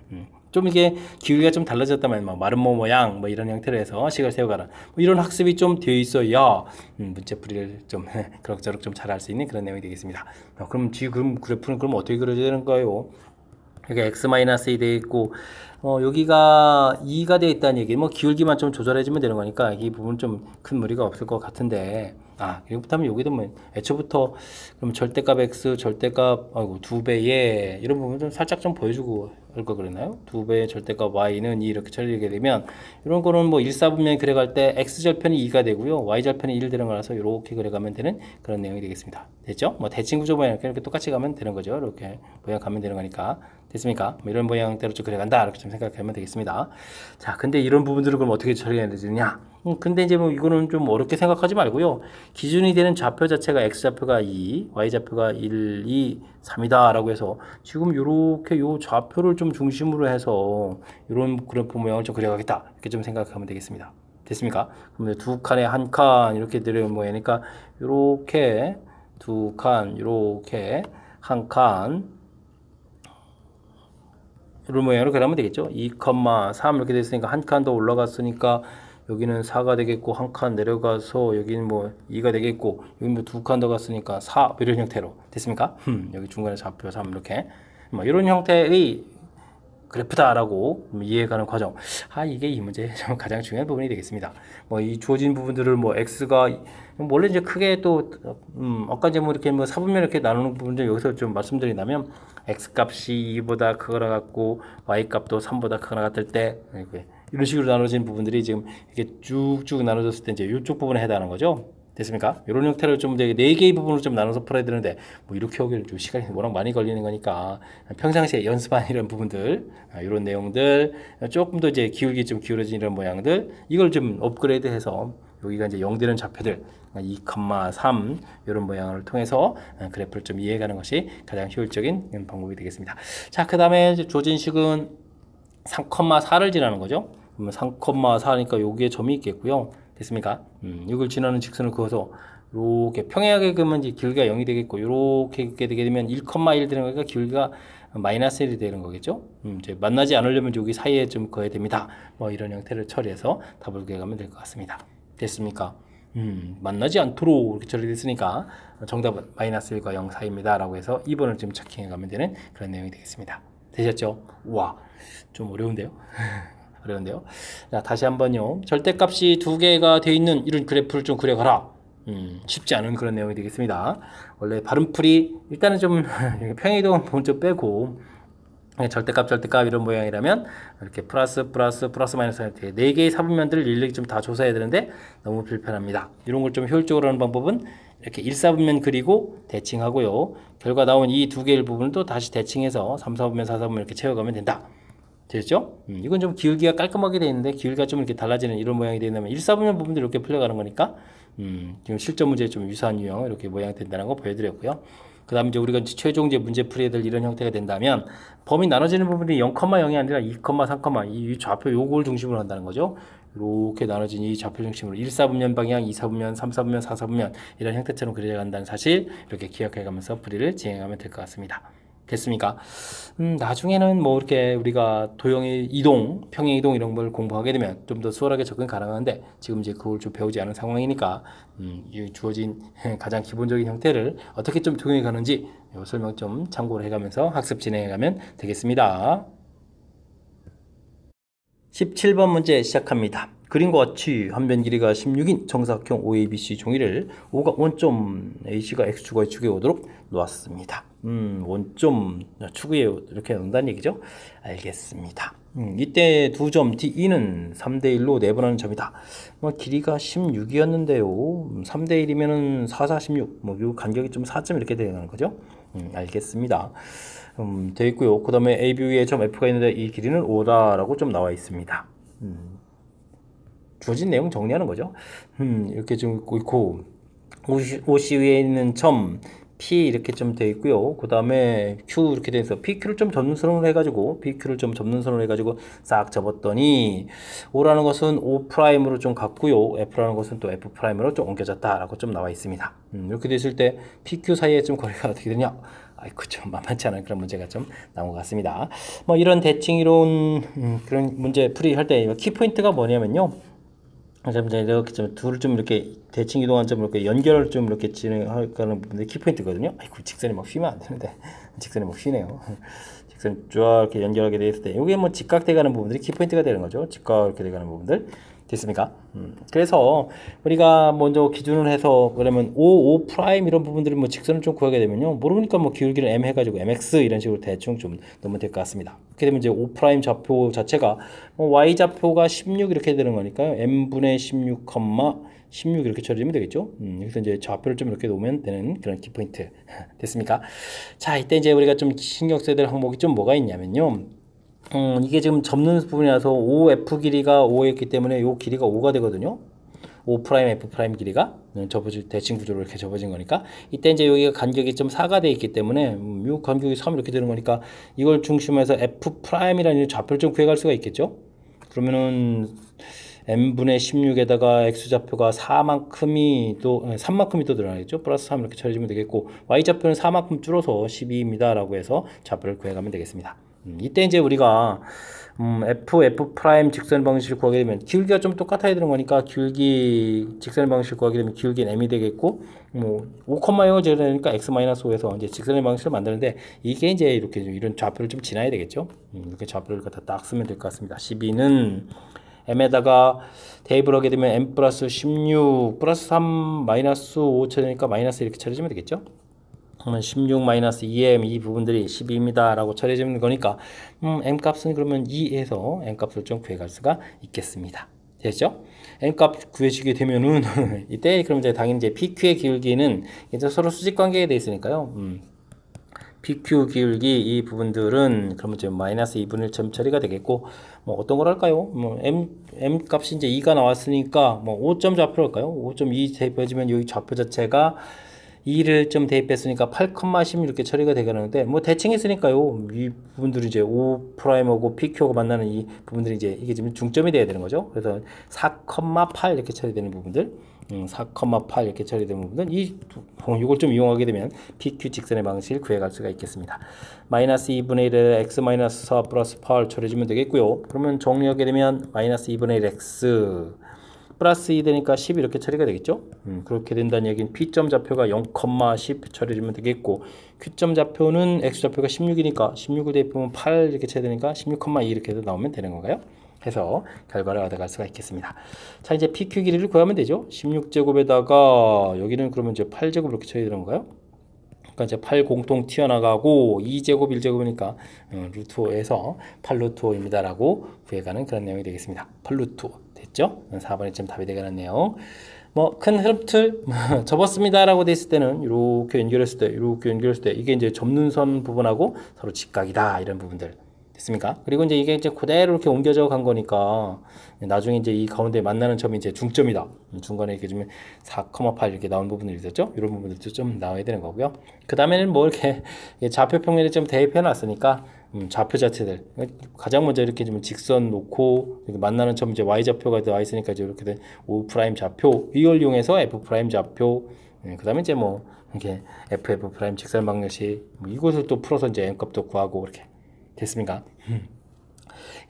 좀 이게 기울기가 좀 달라졌다면 마른 모양 이런 형태로 해서 식을 세워가라 이런 학습이 좀 되어 있어야 문제풀이를 좀 그럭저럭 좀 잘 할 수 있는 그런 내용이 되겠습니다. 그럼 지금 그래프는 그럼 어떻게 그려져야 되는가요? 여기 x-2 되어 있고 여기가 2가 되어 있다는 얘기 기울기만 좀 조절해주면 되는 거니까 이 부분 좀 큰 무리가 없을 것 같은데 그렇다면 여기도 애초부터 그럼 절대값 x 절대값 2배에 이런 부분 좀 살짝 좀 보여주고 할 거 그랬나요? 2배의 절대값 y는 2 이렇게 처리하게 되면 이런 거는 1사분면 그려갈 때 x절편이 2가 되고요 y절편이 1 되는 거라서 이렇게 그려가면 되는 그런 내용이 되겠습니다. 됐죠? 대칭 구조 모양 이렇게 똑같이 가면 되는 거죠. 이렇게 모양 가면 되는 거니까 됐습니까? 이런 모양대로 좀 그려간다 이렇게 좀 생각하면 되겠습니다. 자, 근데 이런 부분들을 그럼 어떻게 처리해야 되느냐? 근데 이제 이거는 좀 어렵게 생각하지 말고요. 기준이 되는 좌표 자체가 x좌표가 2, y좌표가 1, 2, 3이다 라고 해서 지금 이렇게 요 좌표를 좀 중심으로 해서 이런 그래프 모양을 좀 그려가겠다 이렇게 좀 생각하면 되겠습니다. 됐습니까? 그러면 두 칸에 한 칸 이렇게 들어온 모양이니까 이렇게 두 칸 이렇게 한 칸 이런 모양으로 그리면 되겠죠. 2,3 이렇게 됐으니까 한 칸 더 올라갔으니까 여기는 4가 되겠고 한 칸 내려가서 여기는 2가 되겠고 여기는 두 칸 더 갔으니까 4 이런 형태로 됐습니까? 여기 중간에 좌표 3 이렇게 이런 형태의 그래프다라고 이해가는 과정. 이게 이 문제의 가장 중요한 부분이 되겠습니다. 이 주어진 부분들을 x가 원래 이제 크게 또 아까 이제 이렇게 사분면 이렇게 나누는 부분들 여기서 좀 말씀드린다면 x 값이 2보다 크거나 같고 y 값도 3보다 크거나 같을 때 이런 식으로 나눠진 부분들이 지금 이렇게 쭉쭉 나눠졌을 때 이제 이쪽 부분에 해당하는 거죠. 됐습니까? 이런 형태로 좀 이제 4개의 부분으로 좀 나눠서 풀어야 되는데 이렇게 하기는 좀 시간이 워낙 많이 걸리는 거니까 평상시에 연습한 이런 부분들 이런 내용들 조금 더 이제 기울기 좀 기울어진 이런 모양들 이걸 좀 업그레이드해서 여기가 이제 0 되는 좌표들 2,3 이런 모양을 통해서 그래프를 좀 이해가는 것이 가장 효율적인 방법이 되겠습니다. 자, 그 다음에 주어진 식은 3,4를 지나는 거죠. 그러면 3,4니까 여기에 점이 있겠고요. 됐습니까? 이걸 지나는 직선을 그어서 이렇게 평행하게 그으면 이제 길이가 0이 되겠고 이렇게 되게 되면 1,1 되는 거니까 길이가 마이너스 1이 되는 거겠죠? 이제 만나지 않으려면 여기 사이에 좀 그어야 됩니다. 이런 형태를 처리해서 답을 구해가면 될 것 같습니다. 됐습니까? 만나지 않도록 이렇게 처리됐으니까 정답은 마이너스 1과 0 사이입니다. 라고 해서 2번을 좀 체킹해 가면 되는 그런 내용이 되겠습니다. 되셨죠? 와, 좀 어려운데요? 어려운데요. 자, 다시 한번요. 절대값이 두 개가 되어 있는 이런 그래프를 좀 그려가라. 쉽지 않은 그런 내용이 되겠습니다. 원래 발음풀이 일단은 좀 평행이동 부분 좀 빼고 절대값 이런 모양이라면 이렇게 플러스 마이너스 이렇게 4개의 사분면들을 일일이 좀 다 조사해야 되는데 너무 불편합니다. 이런 걸 좀 효율적으로 하는 방법은 이렇게 1사분면 그리고 대칭하고요. 결과 나온 이 두 개의 부분을 또 다시 대칭해서 3사분면, 4사분면 이렇게 채워가면 된다. 됐죠? 이건 좀 기울기가 깔끔하게 되어 있는데 기울기가 좀 이렇게 달라지는 이런 모양이 되면 1, 4분면 부분들이 이렇게 풀려가는 거니까 지금 실전 문제에 좀 유사한 유형 이렇게 모양이 된다는 거 보여드렸고요. 그 다음에 이제 우리가 최종 이제 문제 풀이해야 될 이런 형태가 된다면 범위 나눠지는 부분이 0,0이 아니라 2, 3, 이 좌표 요걸 중심으로 한다는 거죠. 이렇게 나눠진 이 좌표 중심으로 1, 4분면 방향, 2, 4분면, 3, 4분면, 4, 4분면 이런 형태처럼 그려져 간다는 사실 이렇게 기억해가면서 풀이를 진행하면 될 것 같습니다. 됐습니까? 나중에는 뭐 이렇게 우리가 도형의 이동, 평행 이동 이런 걸 공부하게 되면 좀 더 수월하게 접근 가능한데 지금 이제 그걸 좀 배우지 않은 상황이니까 이 주어진 가장 기본적인 형태를 어떻게 좀 적용해 가는지 이 설명 좀 참고를 해가면서 학습 진행해 가면 되겠습니다. 17번 문제 시작합니다. 그림과 같이 한 변 길이가 16인 정사각형 OABC 종이를 O가 원점, AC가 X축과 Y축에 오도록 놓았습니다. 원점 축에 이렇게 놓는다는 얘기죠. 알겠습니다. 이때 두 점 D는 3대1로 내분하는 점이다. 길이가 16이었는데요. 3대1이면은 4, 4, 16. 요 간격이 좀 4점 이렇게 되는 거죠. 알겠습니다. 되어 있고요. 그 다음에 AB 위에 점 F가 있는데 이 길이는 5다라고 좀 나와 있습니다. 주어진 내용 정리하는 거죠. 이렇게 좀 있고, OC 위에 있는 점 P 이렇게 좀 되어 있고요. 그 다음에 Q 이렇게 되어 있어. PQ를 좀 접는 선으로 해가지고, PQ를 좀 접는 선으로 해가지고 싹 접었더니, O라는 것은 O'으로 좀 같고요. F라는 것은 또 F'으로 좀 옮겨졌다라고 좀 나와 있습니다. 이렇게 됐을 때 PQ 사이에 좀 거리가 어떻게 되냐? 아이고, 좀 만만치 않은 그런 문제가 좀 나온 것 같습니다. 뭐 이런 대칭 이론 그런 문제 풀이할 때 키포인트가 뭐냐면요. 이렇게 좀 둘을 좀 이렇게 대칭 이동한 점 이렇게 연결을 좀 이렇게 진행하는 부분이 키포인트거든요. 아이고, 직선이 막 휘면 안 되는데 직선이 막 휘네요. 직선 쫙 이렇게 연결하게 되었을 때 이게 뭐 직각돼가는 부분들이 키포인트가 되는 거죠. 직각 이렇게 돼가는 부분들. 됐습니까? 그래서 우리가 먼저 기준을 해서 그러면 O 프라임 이런 부분들을 뭐 직선을 좀 구하게 되면요. 모르니까 뭐 기울기를 M 해가지고 MX 이런 식으로 대충 좀 넣으면 될 것 같습니다. 그렇게 되면 이제 O 프라임 좌표 자체가 Y 좌표가 16 이렇게 되는 거니까요. M분의 16, 16 이렇게 처리하면 되겠죠. 여기서 이제 좌표를 좀 이렇게 놓으면 되는 그런 키포인트. 됐습니까? 자, 이때 이제 우리가 좀 신경 써야 될 항목이 좀 뭐가 있냐면요. 이게 지금 접는 부분이라서 OF 길이가 5였기 때문에 이 길이가 5가 되거든요. O 프라임 F 프라임 길이가 접어질 대칭 구조로 이렇게 접어진 거니까 이때 이제 여기가 간격이 좀 4가 돼 있기 때문에 이 간격이 3 이렇게 되는 거니까 이걸 중심으로 해서 F 프라임이라는 좌표를 좀 구해갈 수가 있겠죠. 그러면은 M분의 16에다가 X좌표가 4만큼이 또 3만큼이 또 들어가겠죠. 플러스 3 이렇게 처리해주면 되겠고 Y좌표는 4만큼 줄어서 12입니다 라고 해서 좌표를 구해가면 되겠습니다. 이때 이제 우리가 F 프라임 직선 방식을 구하게 되면 기울기가 좀 똑같아야 되는 거니까 기울기 직선 방식을 구하게 되면 기울기는 M이 되겠고 뭐 5,0을 재야 되니까 X-5에서 이제 직선의 방식을 만드는데 이게 이제 이렇게 이런 좌표를 좀 지나야 되겠죠. 이렇게 좌표를 갖다 딱 쓰면 될 것 같습니다. 12는 M에다가 대입을 하게 되면 M 플러스 16 플러스 3 마이너스 5 쳐내니까 마이너스 이렇게 처리해주면 되겠죠. 그러면 16 마이너스 2M 이 부분들이 12입니다 라고 처리해주는 거니까 M 값은 그러면 2에서 M 값을 좀 구해갈 수가 있겠습니다. 됐죠? M 값 구해주게 되면은 이때 그럼 이제 당연히 이제 PQ의 기울기는 이제 서로 수직 관계에 돼 있으니까요. PQ 기울기 이 부분들은 그러면 이제 마이너스 2분의 1점 처리가 되겠고 뭐 어떤 걸 할까요? 뭐 M 값이 이제 2가 나왔으니까 뭐 5점 좌표를 할까요? 5.2 대입해주면 여기 좌표 자체가 2를 좀 대입했으니까 8,10 이렇게 처리가 되겠는데 뭐 대칭했으니까요. 이 부분들이 이제 O 프라임하고 PQ가 만나는 이 부분들이 이제 이게 지금 중점이 돼야 되는 거죠. 그래서 4,8 이렇게 처리되는 부분들 4,8 이렇게 처리되는 부분은 이걸 좀 이용하게 되면 PQ 직선의 방식을 구해갈 수가 있겠습니다. 마이너스 2분의 1에 x 마이너스 4 플러스 8 처리해주면 되겠고요. 그러면 정리하게 되면 마이너스 2분의 1 x 플러스 2 되니까 10 이렇게 처리가 되겠죠. 그렇게 된다는 얘기는 P점 좌표가 0,10 처리해주면 되겠고 Q점 좌표는 X좌표가 16이니까 16을 대입하면 8 이렇게 처리되니까 16,2 이렇게 해서 나오면 되는 건가요? 해서 결과를 얻어갈 수가 있겠습니다. 자, 이제 PQ 길이를 구하면 되죠. 16제곱에다가 여기는 그러면 이제 8제곱 이렇게 처리되는 건가요? 그러니까 이제 8 공통 튀어나가고 2제곱 1제곱이니까 루트 5에서 8 루트 5입니다 라고 구해가는 그런 내용이 되겠습니다. 8 루트 5 됐죠? 4번에 좀 답이 되가는 내용. 뭐 큰 흐름틀 접었습니다 라고 돼 있을 때는 이렇게 연결했을 때 이렇게 연결했을 때 이게 이제 접는 선 부분하고 서로 직각이다 이런 부분들 됐습니까? 그리고 이제 이게 이제 그대로 이렇게 옮겨져 간 거니까 나중에 이제 이 가운데 만나는 점이 이제 중점이다. 중간에 이렇게 좀 4,8 이렇게 나온 부분들이 있었죠? 이런 부분들도 좀 나와야 되는 거고요. 그 다음에는 뭐 이렇게 좌표 평면에 좀 대입해 놨으니까 좌표 자체들 가장 먼저 이렇게 좀 직선 놓고 이렇게 만나는 점 이제 y 좌표가 나와 있으니까 이제 이렇게 된 O 프라임 좌표 이걸 이용해서 F 프라임 좌표 그 다음에 이제 뭐 이렇게 FF 프라임 직선 방정식 뭐 이것을 또 풀어서 이제 n 값도 구하고 이렇게 됐습니까?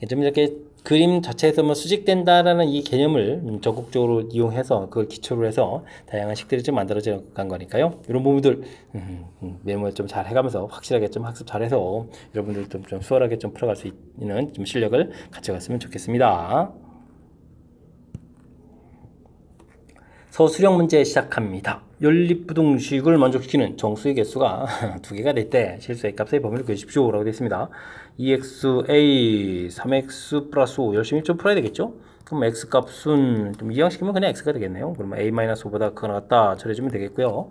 좀 이렇게 그림 자체에서 뭐 수직된다라는 이 개념을 적극적으로 이용해서 그걸 기초로 해서 다양한 식들이 좀 만들어져 간 거니까요. 이런 부분들 메모 좀 잘 해가면서 확실하게 좀 학습 잘해서 여러분들 좀 수월하게 좀 풀어갈 수 있는 좀 실력을 가져갔으면 좋겠습니다. 서술형 문제 시작합니다. 연립부등식을 만족시키는 정수의 개수가 두 개가 될 때 실수의 값의 범위를 구해주십시오 라고 되어 있습니다. 2xa 3x 플러스 5 열심히 좀 풀어야 되겠죠? 그럼 x 값은 좀 이항시키면 그냥 x가 되겠네요. 그러면 a-5보다 크거나 같다 처리해주면 되겠고요.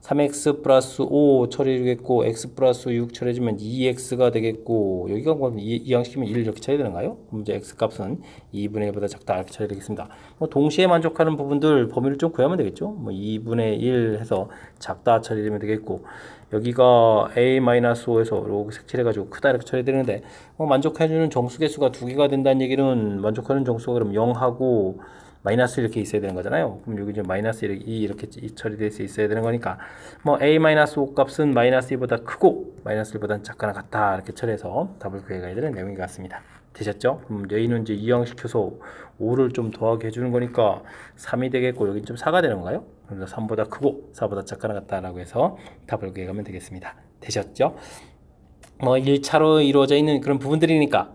3x 플러스 5 처리해주겠고 x 플러스 6 처리해주면 2x가 되겠고 여기가 뭐 이항시키면 1 이렇게 처리되는가요? 그럼 이제 x 값은 2분의 1보다 작다 이렇게 처리되겠습니다. 뭐 동시에 만족하는 부분들 범위를 좀 구하면 되겠죠? 뭐 2분의 1 해서 작다 처리되면 되겠고 여기가 a-5에서 이렇게 색칠해가지고 크다 이렇게 처리되는데 만족해주는 정수 개수가 두 개가 된다는 얘기는 만족하는 정수가 그럼 0하고 마이너스 이렇게 있어야 되는 거잖아요. 그럼 여기 이제 마이너스 2 이렇게 처리될 수 있어야 되는 거니까 뭐 a-5 값은 마이너스 2보다 크고 마이너스 1보다는 작거나 같다 이렇게 처리해서 답을 구해가야 되는 내용인 것 같습니다. 되셨죠? 그럼 a는 이제 이항시켜서 5를 좀 더하게 해주는 거니까 3이 되겠고 여기 좀 4가 되는 건가요? 그래서 3보다 크고 4보다 작거나 같다라고 해서 답을 구해가면 되겠습니다. 되셨죠? 뭐 1차로 이루어져 있는 그런 부분들이니까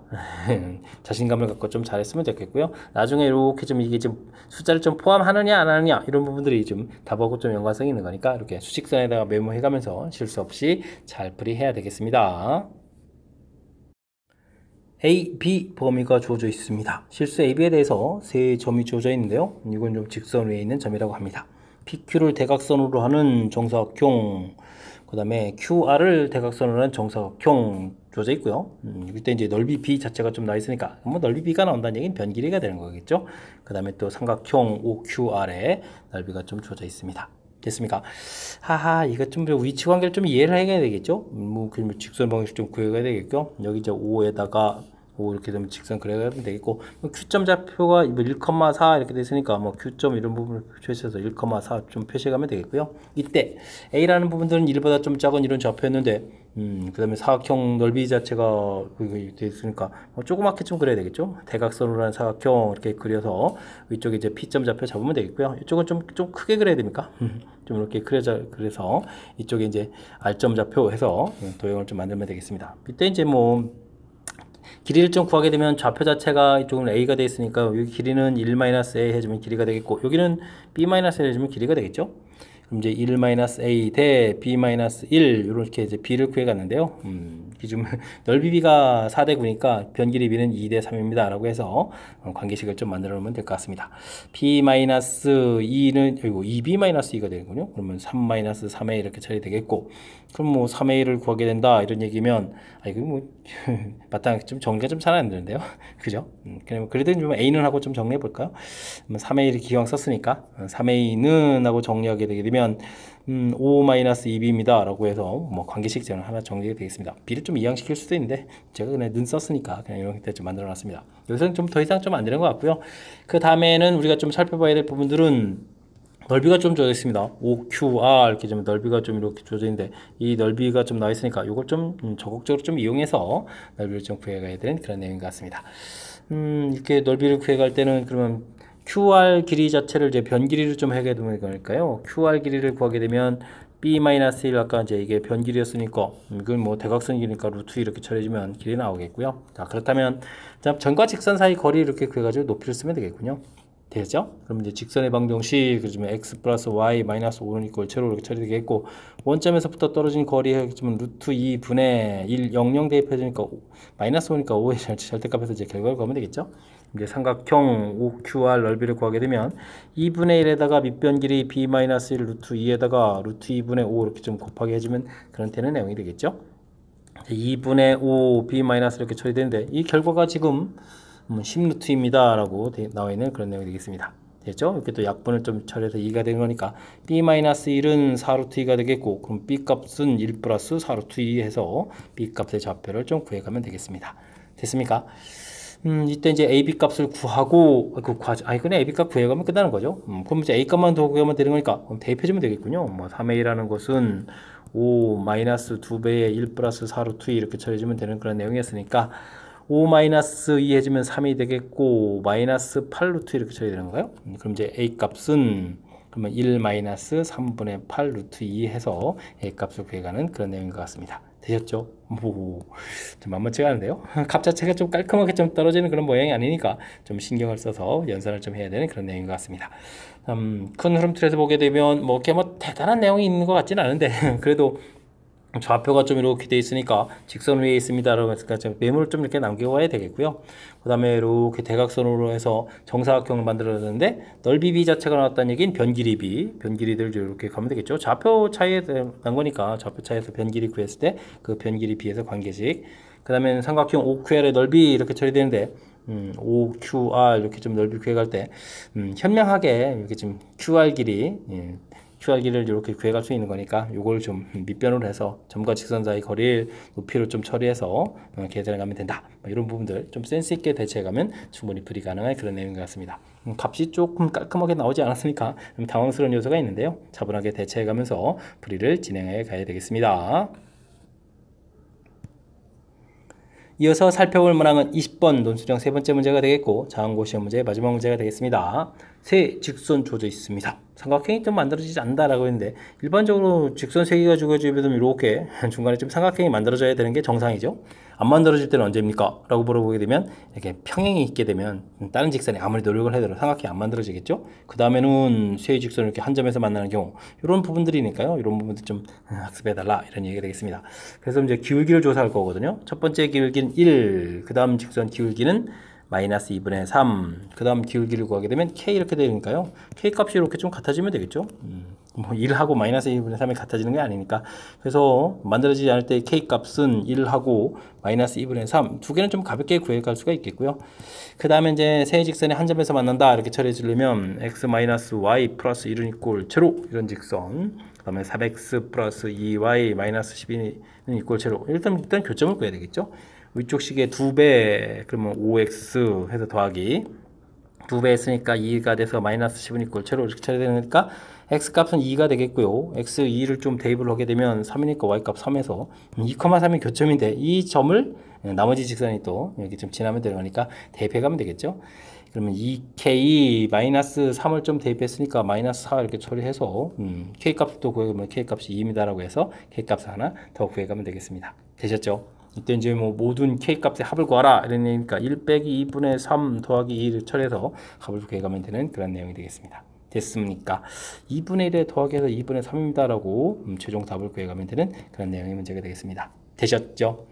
자신감을 갖고 좀 잘했으면 좋겠고요. 나중에 이렇게 좀 이게 좀 숫자를 좀 포함하느냐 안 하느냐 이런 부분들이 좀 답하고 좀 연관성이 있는 거니까 이렇게 수직선에다가 메모해가면서 실수 없이 잘 풀이해야 되겠습니다. A, B 범위가 주어져 있습니다. 실수 A, B에 대해서 세 점이 주어져 있는데요. 이건 좀 직선 위에 있는 점이라고 합니다. PQ를 대각선으로 하는 정사각형 그 다음에 QR을 대각선으로 하는 정사각형 주어져 있고요. 이때 이제 넓이 B 자체가 좀 나와 있으니까 뭐 넓이 B가 나온다는 얘기는 변 길이가 되는 거겠죠. 그 다음에 또 삼각형 OQR의 넓이가 좀 주어져 있습니다. 됐습니까? 하하, 이거 좀 위치 관계를 좀 이해를 해야 되겠죠? 뭐 직선 방식 좀 구해야 되겠고 여기 이제 5에다가 5 이렇게 되면 직선 그려가면 되겠고 Q점 좌표가 1,4 이렇게 됐으니까 뭐 Q점 이런 부분을 표시해서 1,4 좀 표시해가면 되겠고요. 이때 A라는 부분들은 1보다 좀 작은 이런 좌표였는데 그 다음에 사각형 넓이 자체가 되어 있으니까 조그맣게 좀 그려야 되겠죠. 대각선으로 하는 사각형 이렇게 그려서 위쪽에 이제 P점 좌표 잡으면 되겠고요. 이쪽은 좀 크게 그려야 됩니까? 좀 이렇게 그래서 이쪽에 이제 R점 좌표 해서 도형을 좀 만들면 되겠습니다. 이때 이제 뭐 길이를 좀 구하게 되면 좌표 자체가 이쪽은 A가 되어 있으니까 여기 길이는 1-A 해주면 길이가 되겠고 여기는 B-A 해주면 길이가 되겠죠. 그럼 이제 1-A 대 B-1 이렇게 이제 B를 구해갔는데요. 좀 넓이 B가 4대 9니까 변 길이 B는 2대 3입니다. 라고 해서 관계식을 좀 만들어 놓으면 될 것 같습니다. B-2는 그리고 2B-2가 되는군요. 그러면 3-3A 이렇게 처리되겠고 그럼 뭐 3A를 구하게 된다 이런 얘기면 이거 뭐 마땅히 좀 정리가 좀 잘 안 되는데요. 그죠? 그래도 좀 A는 하고 좀 정리해 볼까요? 3A를 기왕 썼으니까 3A는 하고 정리하게 되게 되면 5-2B입니다 라고 해서 뭐 관계식 저는 하나 정리가 되겠습니다. B를 좀 이항시킬 수도 있는데 제가 그냥 는 썼으니까 그냥 이렇게 좀 만들어 놨습니다. 여기서는 좀 더 이상 좀 안 되는 것 같고요. 그 다음에는 우리가 좀 살펴봐야 될 부분들은 넓이가 좀 주어져 있습니다. OQR 이렇게 좀 넓이가 좀 이렇게 주어져 있는데 이 넓이가 좀 나와 있으니까 이걸 좀 적극적으로 좀 이용해서 넓이를 좀 구해가야 되는 그런 내용인 것 같습니다. 이렇게 넓이를 구해갈 때는 그러면 QR 길이 자체를 이제 변 길이를 좀 하게 되는 거니까요. QR 길이를 구하게 되면 B-1 아까 이제 이게 변 길이였으니까 이건 뭐 대각선 길이니까 루트 이렇게 처리해주면 길이 나오겠고요. 자, 그렇다면 점과 직선 사이 거리 이렇게 구해가지고 높이를 쓰면 되겠군요. 되죠? 그럼 이제 직선의 방정식 그러면 x 플러스 y 마이너스 5는 이꼴 제로 이렇게 처리되겠고 원점에서부터 떨어진 거리 해주면 루트 2분의 1 00 대입해주니까 마이너스 5니까 5의 절대값에서 이제 결과를 구하면 되겠죠? 이제 삼각형 OQR 넓이를 구하게 되면 2분의 1에다가 밑변 길이 B-1 루트 2에다가 루트 2분의 5 이렇게 좀 곱하게 해주면 그런 되는 내용이 되겠죠? 2분의 5 b 마이너스 이렇게 처리되는데 이 결과가 지금 10루트입니다 라고 나와 있는 그런 내용이 되겠습니다. 됐죠? 이렇게 또 약분을 좀 처리해서 2가 되는 거니까 b-1은 4루트 2가 되겠고 그럼 b 값은 1 플러스 4루트 2 해서 b 값의 좌표를 좀 구해가면 되겠습니다. 됐습니까? 이때 이제 a,b 값을 구하고 그냥 a,b 값 구해가면 끝나는 거죠. 그럼 이제 a 값만 더 구하면 되는 거니까 그럼 대입해주면 되겠군요. 뭐 3a라는 것은 5 마이너스 2배의 1 플러스 4루트 2 이렇게 처리해주면 되는 그런 내용이었으니까 5 마이너스 2 해주면 3이 되겠고 마이너스 8루트 이렇게 처리되는 건가요? 그럼 이제 a 값은 그러면 1 마이너스 3분의 8 루트 2 해서 a 값을 구해가는 그런 내용인 것 같습니다. 되셨죠? 좀 만만치가 않은데요? 값 자체가 좀 깔끔하게 좀 떨어지는 그런 모양이 아니니까 좀 신경을 써서 연산을 좀 해야 되는 그런 내용인 것 같습니다. 큰 흐름 틀에서 보게 되면 뭐 이렇게 뭐 대단한 내용이 있는 것 같지는 않은데 그래도 좌표가 좀 이렇게 돼 있으니까 직선 위에 있습니다. 그러니까 메모를 좀 이렇게 남기고 와야 되겠고요. 그 다음에 이렇게 대각선으로 해서 정사각형을 만들어졌는데 넓이 b 자체가 나왔다는 얘기는 변 길이 b, 변 길이들 이렇게 가면 되겠죠. 좌표 차이에 난 거니까 좌표 차이에서 변 길이 구했을 때 그 변 길이 b에서 관계식. 그 다음에 삼각형 OQR의 넓이 이렇게 처리되는데 OQR 이렇게 좀 넓이 구해갈 때 현명하게 이렇게 좀 QR 길이 QR기를 이렇게 구해갈 수 있는 거니까 이걸 좀 밑변으로 해서 점과 직선 사이 거리를 높이로 좀 처리해서 계산해 가면 된다. 이런 부분들 좀 센스 있게 대체해 가면 충분히 풀이 가능한 그런 내용인 것 같습니다. 값이 조금 깔끔하게 나오지 않았으니까 좀 당황스러운 요소가 있는데요. 차분하게 대체해 가면서 풀이를 진행해 가야 되겠습니다. 이어서 살펴볼 문항은 20번 논술형 세 번째 문제가 되겠고 자원고 시험 문제의 마지막 문제가 되겠습니다. 세 직선 주어져 있습니다. 삼각형이 좀 만들어지지 않는다라고 했는데 일반적으로 직선 세 개가 주어지면 이렇게 중간에 좀 삼각형이 만들어져야 되는 게 정상이죠. 안 만들어질 때는 언제입니까? 라고 물어보게 되면 이렇게 평행이 있게 되면 다른 직선이 아무리 노력을 해도 삼각형이 안 만들어지겠죠. 그 다음에는 세 직선을 이렇게 한 점에서 만나는 경우 이런 부분들이니까요. 이런 부분들 좀 학습해달라 이런 얘기가 되겠습니다. 그래서 이제 기울기를 조사할 거거든요. 첫 번째 기울기는 1, 그 다음 직선 기울기는 마이너스 2분의 3, 그 다음 기울기를 구하게 되면 k 이렇게 되니까요. k 값이 이렇게 좀 같아지면 되겠죠. 뭐 1하고 마이너스 2분의 3이 같아지는 게 아니니까. 그래서 만들어지지 않을 때 k 값은 1하고 마이너스 2분의 3, 두 개는 좀 가볍게 구해갈 수가 있겠고요. 그 다음에 이제 세 직선이 한 점에서 만난다 이렇게 처리해 주려면 x 마이너스 y 플러스 1은 이꼴 제로 이런 직선, 그 다음에 3x 플러스 2y 마이너스 12는 이꼴 제로. 일단 교점을 구해야 되겠죠. 위쪽 식의 2배 그러면 5x 해서 더하기 2배 했으니까 2가 돼서 마이너스 10은 이꼴 제로 이렇게 처리되니까 x 값은 2가 되겠고요. x 2를 좀 대입을 하게 되면 3이니까 y 값 3에서 2,3이 교점인데 이 점을 나머지 직선이 또 여기 좀 지나면 되는 거니까 대입해 가면 되겠죠. 그러면 2k 마이너스 3을 좀 대입했으니까 마이너스 4 이렇게 처리해서 k 값도 구해보면 k 값이 2입니다라고 해서 k 값을 하나 더 구해가면 되겠습니다. 되셨죠? 이때 이제 뭐 모든 k 값의 합을 구하라 이러니까 1 빼기 2분의 3 더하기 2를 처리해서 합을 구해가면 되는 그런 내용이 되겠습니다. 됐습니까? 2분의 1에 더하기해서 2분의 3입니다 라고 최종 답을 구해가면 되는 그런 내용의 문제가 되겠습니다. 되셨죠?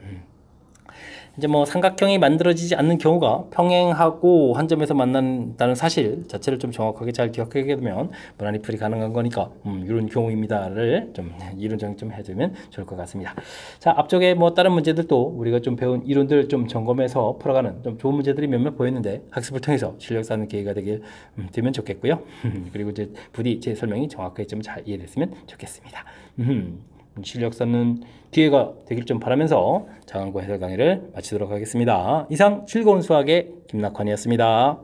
이제 뭐 삼각형이 만들어지지 않는 경우가 평행하고 한 점에서 만난다는 사실 자체를 좀 정확하게 잘 기억하게 되면 무난히 풀이 가능한 거니까 이런 경우입니다를 좀 이론 정리 좀 해주면 좋을 것 같습니다. 자, 앞쪽에 뭐 다른 문제들도 우리가 좀 배운 이론들 좀 점검해서 풀어가는 좀 좋은 문제들이 몇몇 보였는데 학습을 통해서 실력 쌓는 계기가 되면 좋겠고요. 그리고 이제 부디 제 설명이 정확하게 좀 잘 이해됐으면 좋겠습니다. 실력 쌓는 기회가 되길 좀 바라면서 자원고 해설 강의를 마치도록 하겠습니다. 이상 즐거운 수학의 김낙환이었습니다.